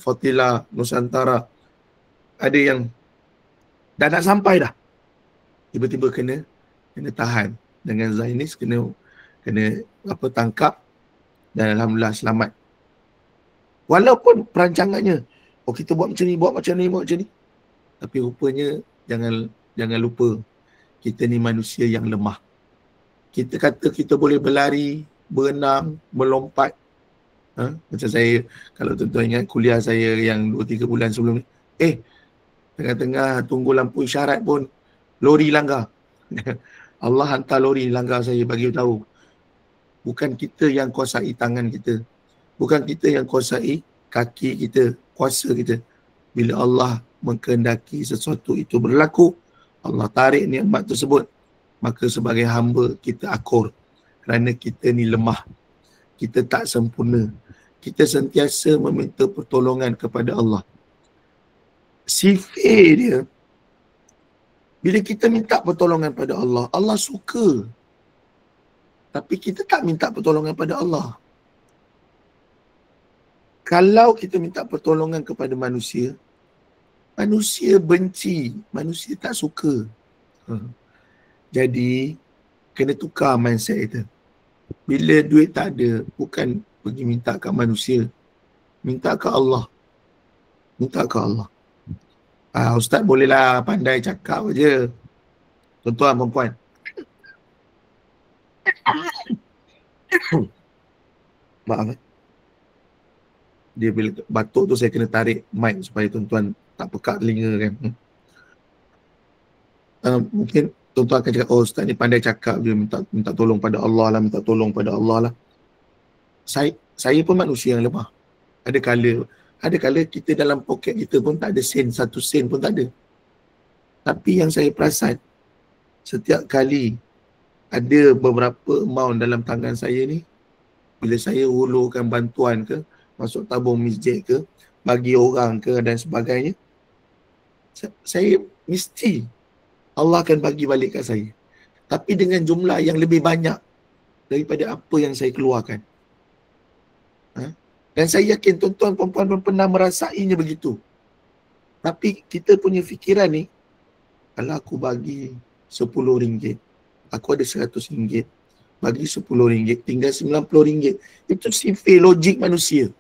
Fatila Nusantara. Ada yang dah nak sampai dah, tiba-tiba kena tahan dengan Zionis, kena tangkap, dan alhamdulillah selamat. Walaupun perancangannya, kita buat macam ni, tapi rupanya jangan lupa, kita ni manusia yang lemah. Kita kata kita boleh berlari, berenang, melompat. Macam saya, kalau tuan-tuan ingat kuliah saya yang 2-3 bulan sebelum ni, tengah-tengah tunggu lampu isyarat pun lori langgar. Allah hantar lori langgar saya, bagi tahu bukan kita yang kuasai tangan kita, bukan kita yang kuasai kaki kita, kuasa kita. Bila Allah mengkehendaki sesuatu itu berlaku, Allah tarik nikmat tersebut, maka sebagai hamba kita akur, kerana kita ni lemah, kita tak sempurna, kita sentiasa meminta pertolongan kepada Allah. Sifat dia, bila kita minta pertolongan pada Allah, Allah suka. Tapi kita tak minta pertolongan pada Allah. Kalau kita minta pertolongan kepada manusia, manusia benci, manusia tak suka. Jadi, kena tukar mindset kita. Bila duit tak ada, bukan pergi minta kat manusia, minta kat Allah. Minta kat Allah. Ustaz bolehlah pandai cakap je, tuan-tuan dan puan. Maaf. Dia bila batuk tu saya kena tarik mic supaya tuan-tuan tak pekat telinga kan. Mungkin tuan-tuan akan cakap, Ustaz ni pandai cakap je, minta tolong pada Allah lah, minta tolong pada Allah lah. Saya pun manusia yang lemah. Ada kala kita dalam poket kita pun tak ada sen, 1 sen pun tak ada. Tapi yang saya perasan, setiap kali ada beberapa amount dalam tangan saya ni, bila saya hulurkan bantuan ke, masuk tabung masjid ke, bagi orang ke dan sebagainya, saya mesti Allah akan bagi balik kat saya. Tapi dengan jumlah yang lebih banyak daripada apa yang saya keluarkan. Dan saya yakin tuan-tuan perempuan pun pernah merasainya begitu. Tapi kita punya fikiran ni, kalau aku bagi RM10, aku ada RM100, bagi RM10, tinggal RM90. Itu sifir logik manusia.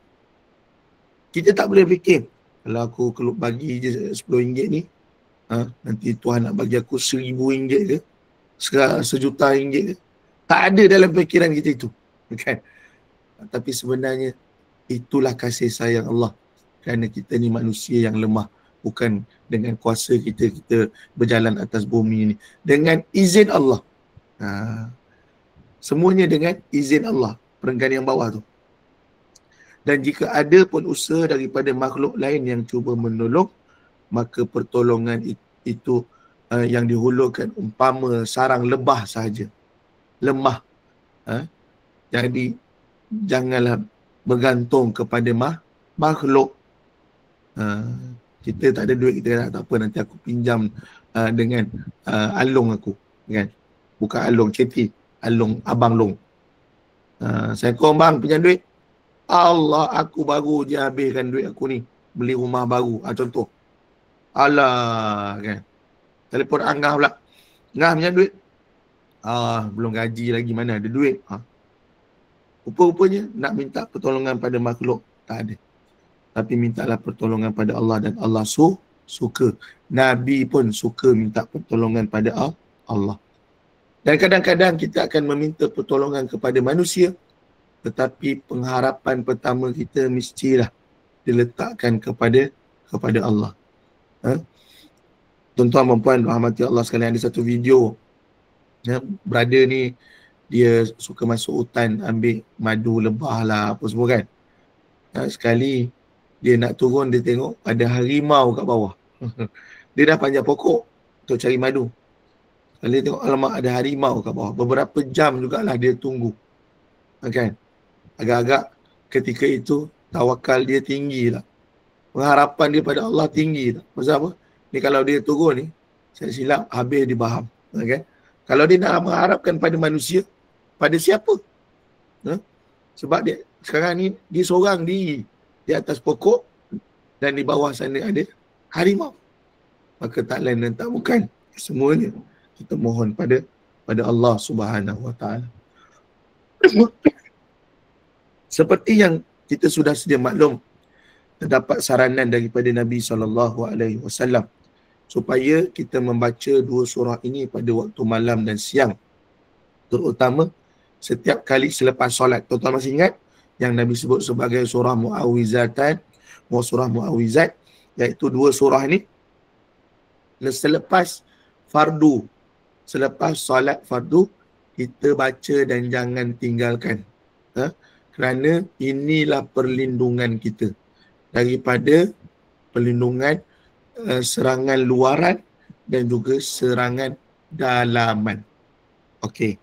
Kita tak boleh fikir, kalau aku bagi je RM10 ni, nanti Tuhan nak bagi aku RM1,000 ke, RM1,000,000 ke. Tak ada dalam fikiran kita itu. Kan? Tapi sebenarnya, itulah kasih sayang Allah. Kerana kita ni manusia yang lemah. Bukan dengan kuasa kita berjalan atas bumi ni. Dengan izin Allah. Semuanya dengan izin Allah. Perenggan yang bawah tu. Dan jika ada pun usaha daripada makhluk lain yang cuba menolong, maka pertolongan itu yang dihulurkan umpama sarang lebah sahaja. Lemah. Jadi, janganlah bergantung kepada makhluk. Kita tak ada duit, kita tak apa, nanti aku pinjam dengan Along aku, kan? Bukan Along Ceti, Along Abang Long. Assalamualaikum bang, pinjam duit. Allah, aku baru je habiskan duit aku ni, beli rumah baru, contoh. Alah, kan? Telefon Angah pula. Angah pinjam duit. Belum gaji lagi, mana ada duit. Rupa-rupanya nak minta pertolongan pada makhluk, tak ada. Tapi mintalah pertolongan pada Allah, dan Allah suka. Nabi pun suka minta pertolongan pada Allah. Dan kadang-kadang kita akan meminta pertolongan kepada manusia, tetapi pengharapan pertama kita mestilah diletakkan kepada Allah. Tuan-tuan dan puan rahmati Allah sekalian, ada satu video, brother ni dia suka masuk hutan ambil madu lebah lah apa semua, kan. Sekali dia nak turun, dia tengok ada harimau kat bawah. Dia dah panjat pokok untuk cari madu. Sekali dia tengok, alamak, ada harimau kat bawah. Beberapa jam jugalah dia tunggu. Kan? Agak-agak ketika itu tawakal dia tinggi lah. Pengharapan dia pada Allah tinggi lah. Pasal apa? Ni kalau dia turun ni, saya silap habis dia faham. Kan? Kalau dia nak mengharapkan pada manusia, pada siapa? Sebab dia sekarang ni dia seorang di atas pokok, dan di bawah sana ada harimau. Maka tak lain dan tak bukan, semuanya kita mohon pada Allah Subhanahu Wa Taala. Seperti yang kita sudah sedia maklum, terdapat saranan daripada Nabi SAW supaya kita membaca dua surah ini pada waktu malam dan siang, terutama setiap kali selepas solat. Tuan-tuan masih ingat yang Nabi sebut sebagai surah Mu'awwizatan, surah Mu'awwizat, iaitu dua surah ni selepas fardu, selepas solat fardu, kita baca dan jangan tinggalkan. Kerana inilah perlindungan kita daripada perlindungan serangan luaran dan juga serangan dalaman. Okey.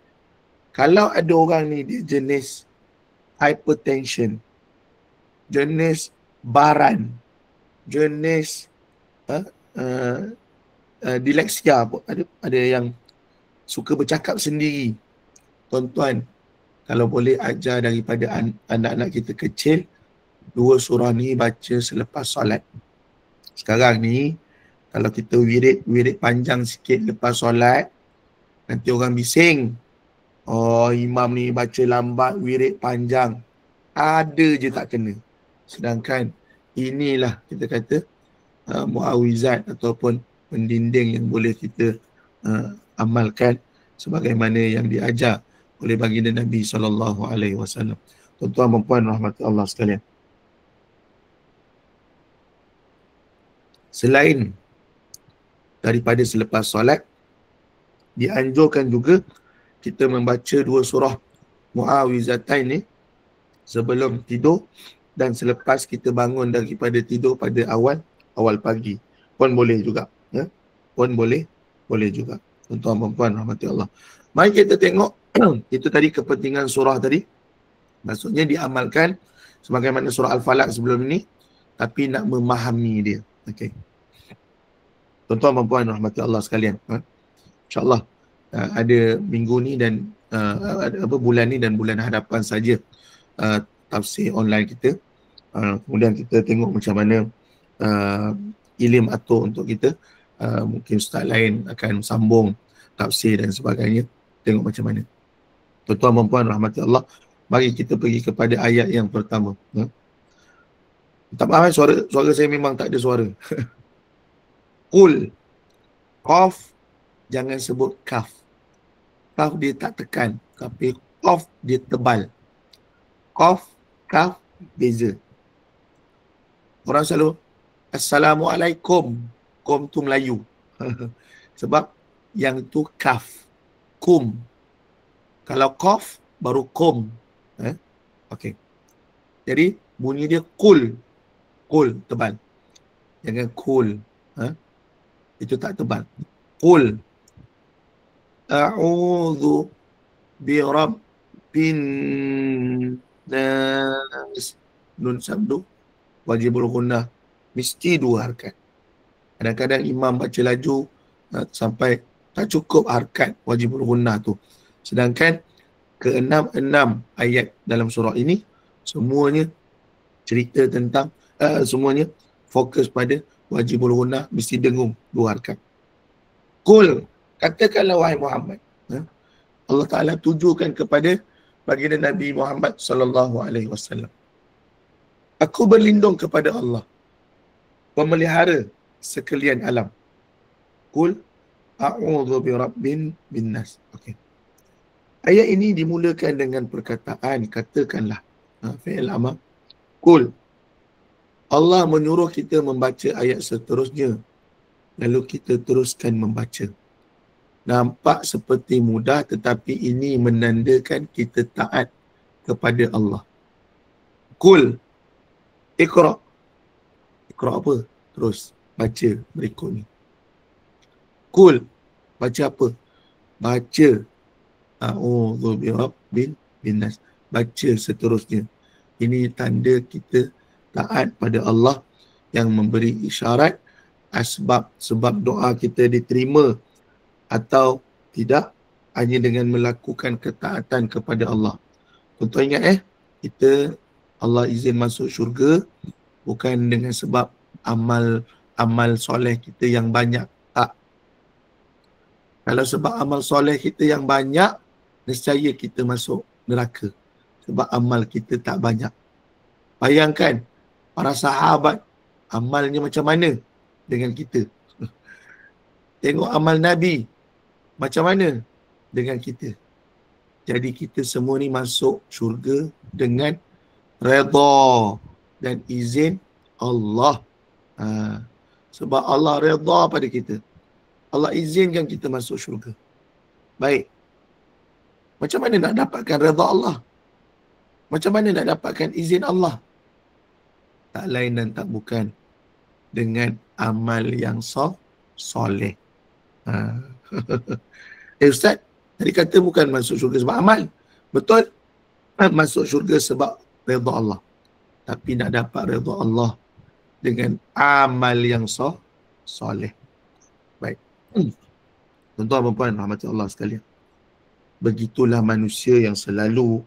Kalau ada orang ni dia jenis hypertension, jenis baran, jenis dileksia, ada yang suka bercakap sendiri. Tuan-tuan, kalau boleh ajar daripada anak-anak kita kecil, dua surah ni baca selepas solat. Sekarang ni, kalau kita wirid panjang sikit lepas solat, nanti orang bising. Oh, imam ni baca lambat, wirid panjang. Ada je tak kena. Sedangkan inilah kita kata mu'awizat ataupun pendinding yang boleh kita amalkan sebagaimana yang diajar oleh baginda Nabi SAW. Tuan-tuan dan puan rahmat Allah sekalian. Selain daripada selepas solat, dianjurkan juga kita membaca dua surah Mu'awizatain ni sebelum tidur dan selepas kita bangun daripada tidur pada awal pagi. Pun boleh juga. Pun boleh juga. Tuan-tuan dan puan rahmati Allah. Mari kita tengok itu tadi kepentingan surah tadi. Maksudnya diamalkan sebagaimana surah Al-Falaq sebelum ini, tapi nak memahami dia. Okey. Tuan-tuan dan puan rahmati Allah sekalian. InsyaAllah ada minggu ni dan bulan ni dan bulan hadapan saja tafsir online kita. Kemudian kita tengok macam mana ilim atur untuk kita. Mungkin ustaz lain akan sambung tafsir dan sebagainya. Tengok macam mana. Tuan-tuan dan puan rahmati Allah, mari kita pergi kepada ayat yang pertama. Tak faham, suara saya memang tak ada suara. Qul, qaf, jangan sebut kaf. Kaf dia tak tekan, tapi qaf dia tebal. Qaf, kaf, beza. Orang selalu Assalamualaikum. Kom tu Melayu. Sebab yang tu kaf. Kum. Kalau qaf baru kom. Okey. Jadi bunyi dia kul. Kul tebal. Jangan kul. Itu tak tebal. Kul. A'udzu bi rabbin nas. Nun sabdu wajibul gunnah. Mesti 2 harakat. Kadang-kadang imam baca laju sampai tak cukup harakat wajibul gunnah tu. Sedangkan ke-6 ayat dalam surah ini semuanya cerita tentang semuanya fokus pada wajibul gunnah, mesti dengung 2 harakat. Qul, katakanlah wahai Muhammad. Allah Taala tujukan kepada baginda Nabi Muhammad sallallahu alaihi wasallam. Aku berlindung kepada Allah, pemelihara sekalian alam. Qul a'udzu bi rabbin bin nas. Okey. Ayat ini dimulakan dengan perkataan katakanlah. Fi'il amr. Qul. Allah menyuruh kita membaca ayat seterusnya. Lalu kita teruskan membaca. Nampak seperti mudah, tetapi ini menandakan kita taat kepada Allah. Qul. Iqra. Iqra apa? Terus baca berikut ni. Qul. Baca apa? Baca. A'udzu bi rabbin nas. Baca seterusnya. Ini tanda kita taat pada Allah yang memberi isyarat sebab doa kita diterima atau tidak hanya dengan melakukan ketaatan kepada Allah. Tuan-tuan ingat kita Allah izin masuk syurga bukan dengan sebab amal soleh kita yang banyak. Tak. Kalau sebab amal soleh kita yang banyak, nescaya kita masuk neraka. Sebab amal kita tak banyak. Bayangkan para sahabat amalnya macam mana dengan kita. Tengok amal Nabi macam mana dengan kita. Jadi kita semua ni masuk syurga dengan redha dan izin Allah. Sebab Allah redha pada kita. Allah izinkan kita masuk syurga. Baik. Macam mana nak dapatkan redha Allah? Macam mana nak dapatkan izin Allah? Tak lain dan tak bukan dengan amal yang soleh. Ustaz, tadi kata bukan masuk syurga sebab amal. Betul? Masuk syurga sebab redha Allah. Tapi nak dapat redha Allah dengan amal yang soleh. Baik. Tuan-tuan dan puan rahmati Allah sekalian. Begitulah manusia yang selalu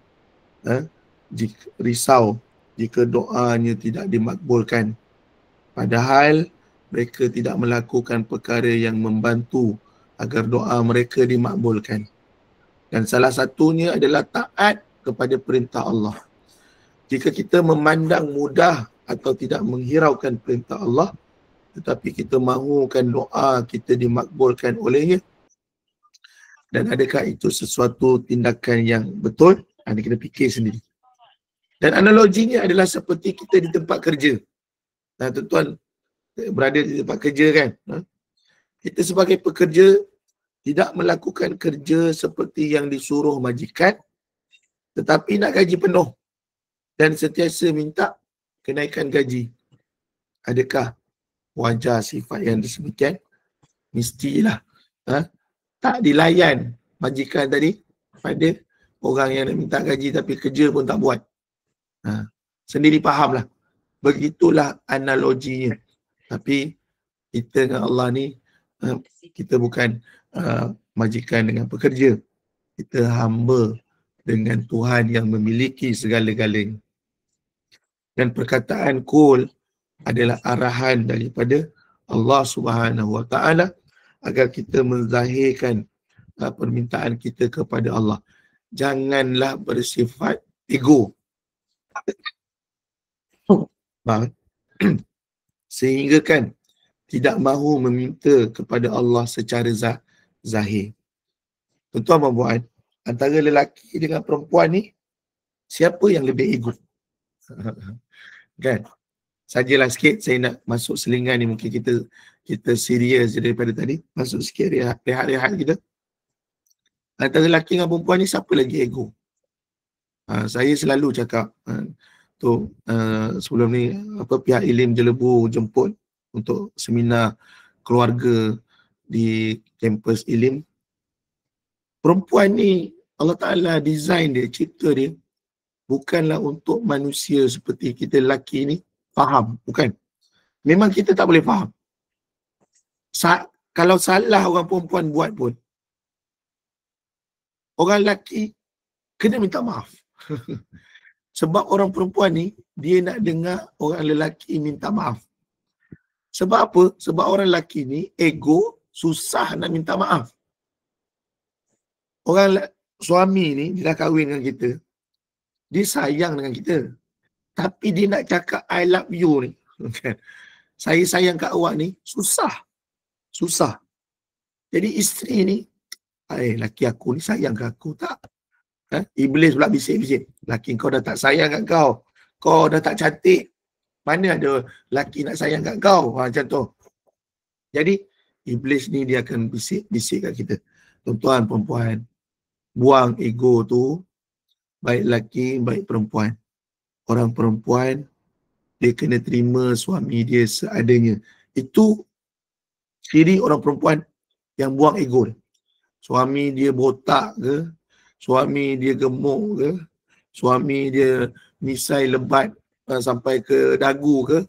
risau jika doanya tidak dimakbulkan. Padahal mereka tidak melakukan perkara yang membantu agar doa mereka dimakbulkan. Dan salah satunya adalah taat kepada perintah Allah. Jika kita memandang mudah atau tidak menghiraukan perintah Allah, tetapi kita mahukan doa kita dimakbulkan olehnya, dan adakah itu sesuatu tindakan yang betul? Ini kita fikir sendiri. Dan analoginya adalah seperti kita di tempat kerja. Tuan-tuan berada di tempat kerja kan? Kita sebagai pekerja tidak melakukan kerja seperti yang disuruh majikan, tetapi nak gaji penuh dan sentiasa minta kenaikan gaji. Adakah wajar sifat yang demikian? Mestilah tak dilayan majikan tadi pada orang yang nak minta gaji tapi kerja pun tak buat. Sendiri fahamlah. Begitulah analoginya. Tapi kita dengan Allah ni, kita bukan majikan dengan pekerja. Kita hamba dengan Tuhan yang memiliki segala-galanya. Dan perkataan qul adalah arahan daripada Allah Subhanahu Wa Taala agar kita menzahirkan permintaan kita kepada Allah. Janganlah bersifat ego. Sehingga kan tidak mahu meminta kepada Allah secara zahir. Tuan-tuan dan puan, antara lelaki dengan perempuan ni, siapa yang lebih ego? Kan? Sajalah sikit saya nak masuk selingan ni, mungkin kita serius daripada tadi. Masuk sikit rehat-rehat kita. Antara lelaki dengan perempuan ni siapa lagi ego? Saya selalu cakap sebelum ni pihak Ilim Jelebu jemput untuk seminar keluarga di kampus Ilim. Perempuan ni Allah Ta'ala design dia, cipta dia bukanlah untuk manusia seperti kita lelaki ni faham, bukan. Memang kita tak boleh faham. Kalau salah orang perempuan buat pun, orang lelaki kena minta maaf. Sebab orang perempuan ni, dia nak dengar orang lelaki minta maaf. Sebab apa? Sebab orang lelaki ni, ego, susah nak minta maaf. Orang suami ni, dia dah kahwin dengan kita, dia sayang dengan kita. Tapi dia nak cakap I love you ni, saya sayang kat awak ni, susah. Susah. Jadi isteri ni, laki aku ni sayang kat aku tak? Iblis pula bisik-bisik. Laki kau dah tak sayang kat kau. Kau dah tak cantik. Mana ada laki nak sayang kat kau? Macam tu. Jadi, iblis ni dia akan bisik-bisik kat kita. Tuan-tuan, perempuan, buang ego tu, baik laki, baik perempuan. Orang perempuan, dia kena terima suami dia seadanya. Itu ciri orang perempuan yang buang ego dia. Suami dia botak ke, suami dia gemuk ke, suami dia misai lebat sampai ke dagu ke,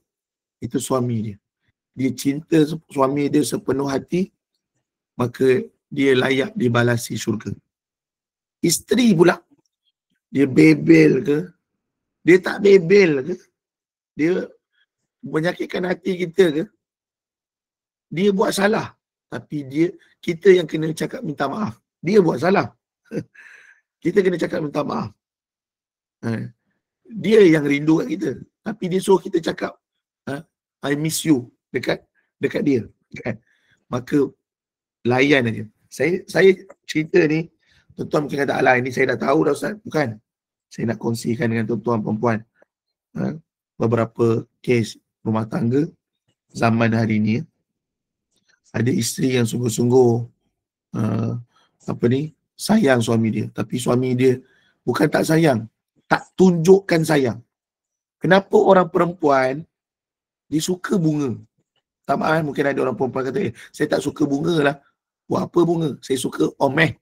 itu suami dia. Dia cinta suami dia sepenuh hati, maka dia layak dibalasi syurga. Isteri pula, dia bebel ke, dia tak bebel ke, dia menyakitkan hati kita ke, dia buat salah, tapi kita yang kena cakap minta maaf. Dia buat salah. Kita kena cakap minta maaf. Dia yang rindu kat kita, tapi dia suruh kita cakap I miss you dekat dia. Kan? Maka layan aja. Saya cerita ni, tuan-tuan mungkin kata alah ini saya dah tahu dah Ustaz. Bukan. Saya nak kongsikan dengan tuan-tuan perempuan beberapa kes rumah tangga zaman hari ni. Ada isteri yang sungguh-sungguh sayang suami dia, tapi suami dia bukan tak sayang, tak tunjukkan sayang. Kenapa orang perempuan dia suka bunga? Tak maaf, mungkin ada orang perempuan kata, saya tak suka bunga lah. Buat apa bunga? Saya suka omeh.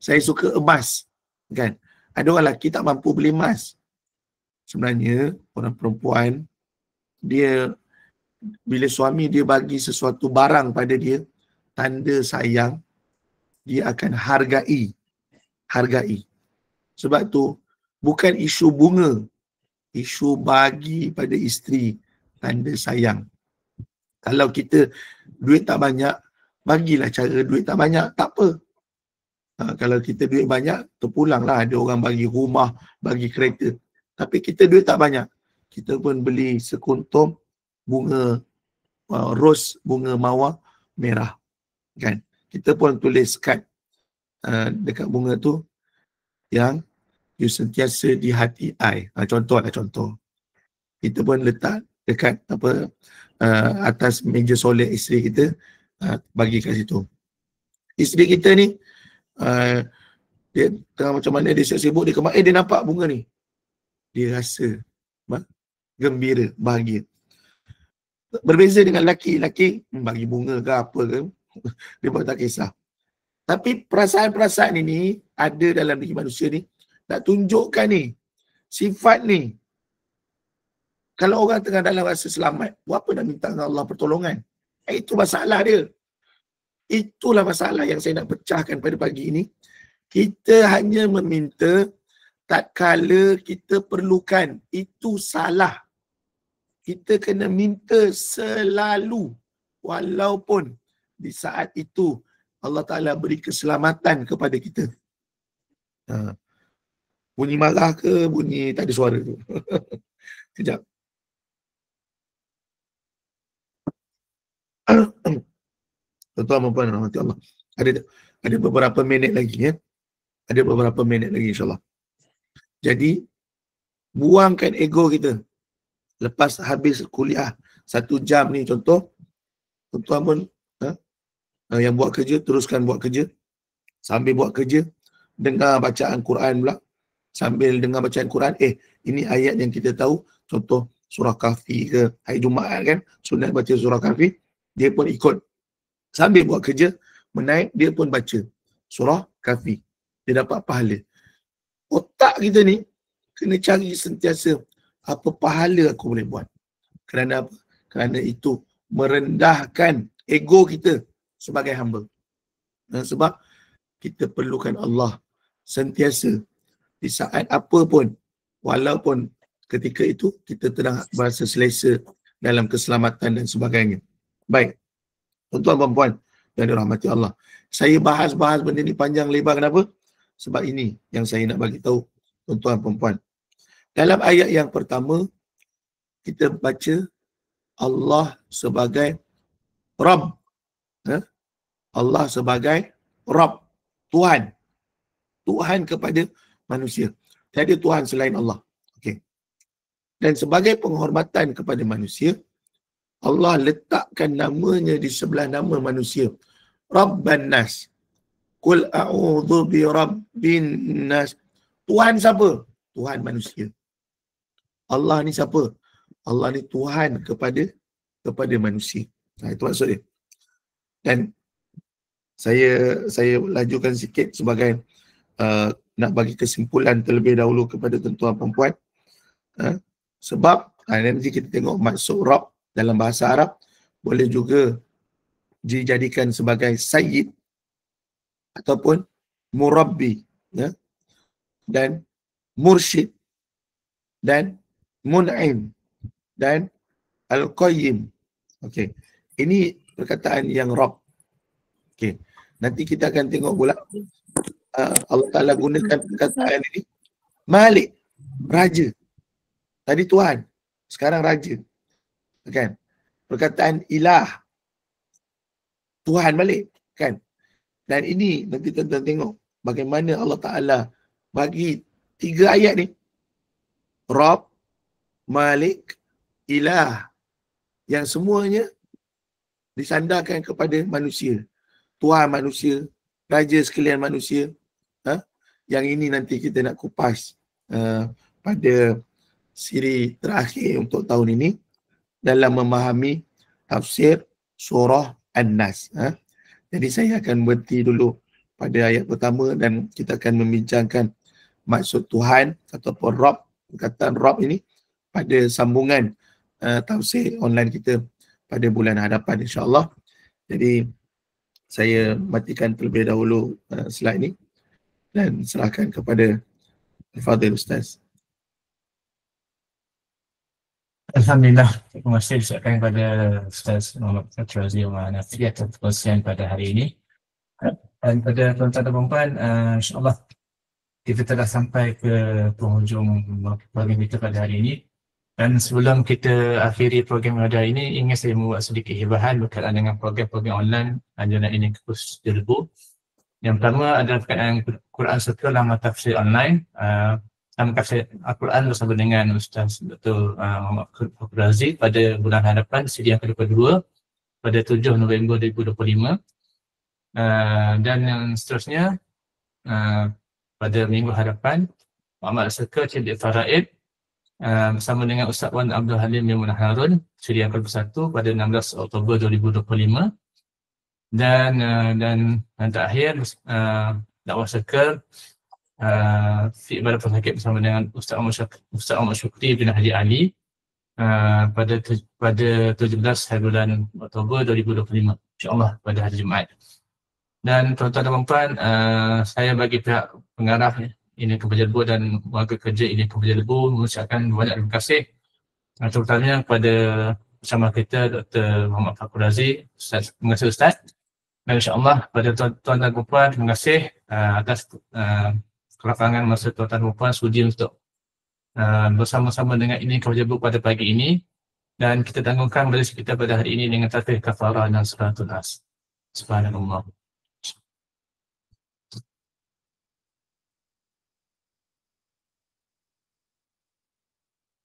Saya suka emas. Kan? Ada orang lelaki tak mampu beli emas. Sebenarnya orang perempuan, dia bila suami dia bagi sesuatu barang pada dia, tanda sayang, dia akan hargai. Sebab tu bukan isu bunga, isu bagi pada isteri, tanda sayang. Kalau kita duit tak banyak, bagilah cara duit tak banyak, tak apa. Kalau kita duit banyak, terpulanglah ada orang bagi rumah, bagi kereta. Tapi kita duit tak banyak, kita pun beli sekuntum bunga ros, bunga mawar merah. Kan? Kita pun tulis kad dekat bunga tu yang you sentiasa di hati I. Contoh. Kita pun letak dekat atas meja solat isteri kita, bagi kat situ. Isteri kita ni dia tengah macam mana, dia sibuk, dia kemana, dia nampak bunga ni, dia rasa gembira, bahagia. Berbeza dengan laki bagi bunga ke apa ke, dia pun tak kisah. Tapi perasaan-perasaan ini ada dalam diri manusia ni, nak tunjukkan ni, sifat ni. Kalau orang tengah dalam rasa selamat, buat apa nak minta dengan Allah pertolongan? Itu masalah dia. Itulah masalah yang saya nak pecahkan pada pagi ini. Kita hanya meminta tak kala kita perlukan. Itu salah. Kita kena minta selalu. walaupun di saat itu Allah Ta'ala beri keselamatan kepada kita. Bunyi marah ke bunyi tak ada suara tu? Kejap. Tuan-tuan dan puan rahmati Allah. Ada beberapa minit lagi ya. Ada beberapa minit lagi insyaAllah. Jadi, buangkan ego kita. Lepas habis kuliah 1 jam ni contoh, tuan-tuan pun yang buat kerja, teruskan buat kerja. Sambil buat kerja, dengar bacaan Quran pula. Sambil dengar bacaan Quran, ini ayat yang kita tahu, contoh surah Kahfi ke, hari Jumaat kan, sunat baca surah Kahfi, dia pun ikut. Sambil buat kerja, menaik, dia pun baca surah Kahfi. Dia dapat pahala. Otak kita ni, kena cari sentiasa, apa pahala aku boleh buat. Kerana apa? Kerana itu merendahkan ego kita sebagai hamba. Dan sebab kita perlukan Allah sentiasa di saat apa pun, walaupun ketika itu kita sedang berasa selesa dalam keselamatan dan sebagainya. Baik, tuan-tuan dan puan yang dirahmati Allah, saya bahas benda ni panjang lebar. Kenapa? Sebab ini yang saya nak bagi tahu tuan-tuan dan puan. Dalam ayat yang pertama, kita baca Allah sebagai Rabb. Allah sebagai Rabb, Tuhan. Tuhan kepada manusia. Tiada Tuhan selain Allah. Okey. Dan sebagai penghormatan kepada manusia, Allah letakkan namanya di sebelah nama manusia. Rabban Nas. Qul a'udzu bi rabbin nas. Tuhan siapa? Tuhan manusia. Allah ni siapa? Allah ni Tuhan kepada manusia. Itu maksud dia. Dan saya lajukan sikit sebagai nak bagi kesimpulan terlebih dahulu kepada tuan-tuan dan puan. Sebab nanti kita tengok maksud Rabb dalam bahasa Arab boleh juga dijadikan sebagai Sayyid ataupun Murabbi, dan Mursyid dan Mun'im dan Al-Qayyim. Okey. Ini perkataan yang Rabb. Okey. Nanti kita akan tengok pula Allah Ta'ala gunakan perkataan ini. Malik, Raja. Tadi Tuhan, sekarang Raja. Kan? Perkataan Ilah, Tuhan balik. Kan? Dan ini nanti tuan-tuan tengok bagaimana Allah Ta'ala bagi 3 ayat ni. Rabb, Malik, Ilah. Yang semuanya disandarkan kepada manusia. Tuhan manusia, Raja sekalian manusia. Yang ini nanti kita nak kupas pada siri terakhir untuk tahun ini dalam memahami tafsir surah An-Nas. Jadi saya akan berhenti dulu pada ayat pertama dan kita akan membincangkan maksud Tuhan ataupun Rabb, perkataan Rabb ini pada sambungan tafsir online kita pada bulan hadapan insya-Allah. Jadi saya matikan terlebih dahulu slide ini dan serahkan kepada Al-Fadhil Ustaz. Alhamdulillah, terima kasih disediakan kepada Ustaz Muhammad Fathur Razi wa Nafi atas perkongsian pada hari ini. Dan pada tuan-tuan dan puan, insya-Allah kita telah sampai ke penghujung program kita pada hari ini. Dan sebelum kita akhiri program pada hari ini, ingin saya membuat sedikit hibahan berkaitan dengan program-program online anjuran ini khusus Jelbu. Yang pertama adalah berkaitan Quran Serta Lama Tafsir Online. Lama Tafsir Al-Quran bersama dengan Ustaz Dr. Muhammad Fathur Razi pada bulan hadapan, siri yang kedua pada 7 November 2025. Dan yang seterusnya pada minggu hadapan, Muhammad Al-Saka Cik Faraid bersama dengan Ustaz Wan Abdul Halim Yamunah Harun, siri yang ke-1 pada 16 Oktober 2025. Dan terakhir dakwah Syakir fi ibadah pesakit bersama dengan Ustaz Ahmad Syukri bin Haji Ali pada 17 hari bulan Oktober 2025, insya-Allah pada hari Jumaat. Dan tuan-tuan dan puan, saya bagi pihak pengarah ini Pejabat dan warga kerja ini Pejabat mengucapkan banyak terima kasih terutamanya kepada bersama kita Dr. Muhammad Fakhur Razi. Ustaz, terima kasih Ustaz. Dan insyaAllah pada tuan-tuan dan puan, terima kasih atas kelapangan masa tuan-tuan dan puan sudi untuk bersama-sama dengan ini Kawajabu pada pagi ini. Dan kita tangguhkan majlis kita pada hari ini dengan tatbih kafarah dan salatul nas. Subhanallah.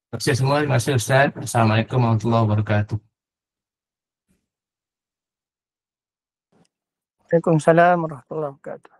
Terima kasih semua. Terima kasih Ustaz. Assalamualaikum warahmatullahi wabarakatuh. Waalaikumsalam warahmatullahi wabarakatuh.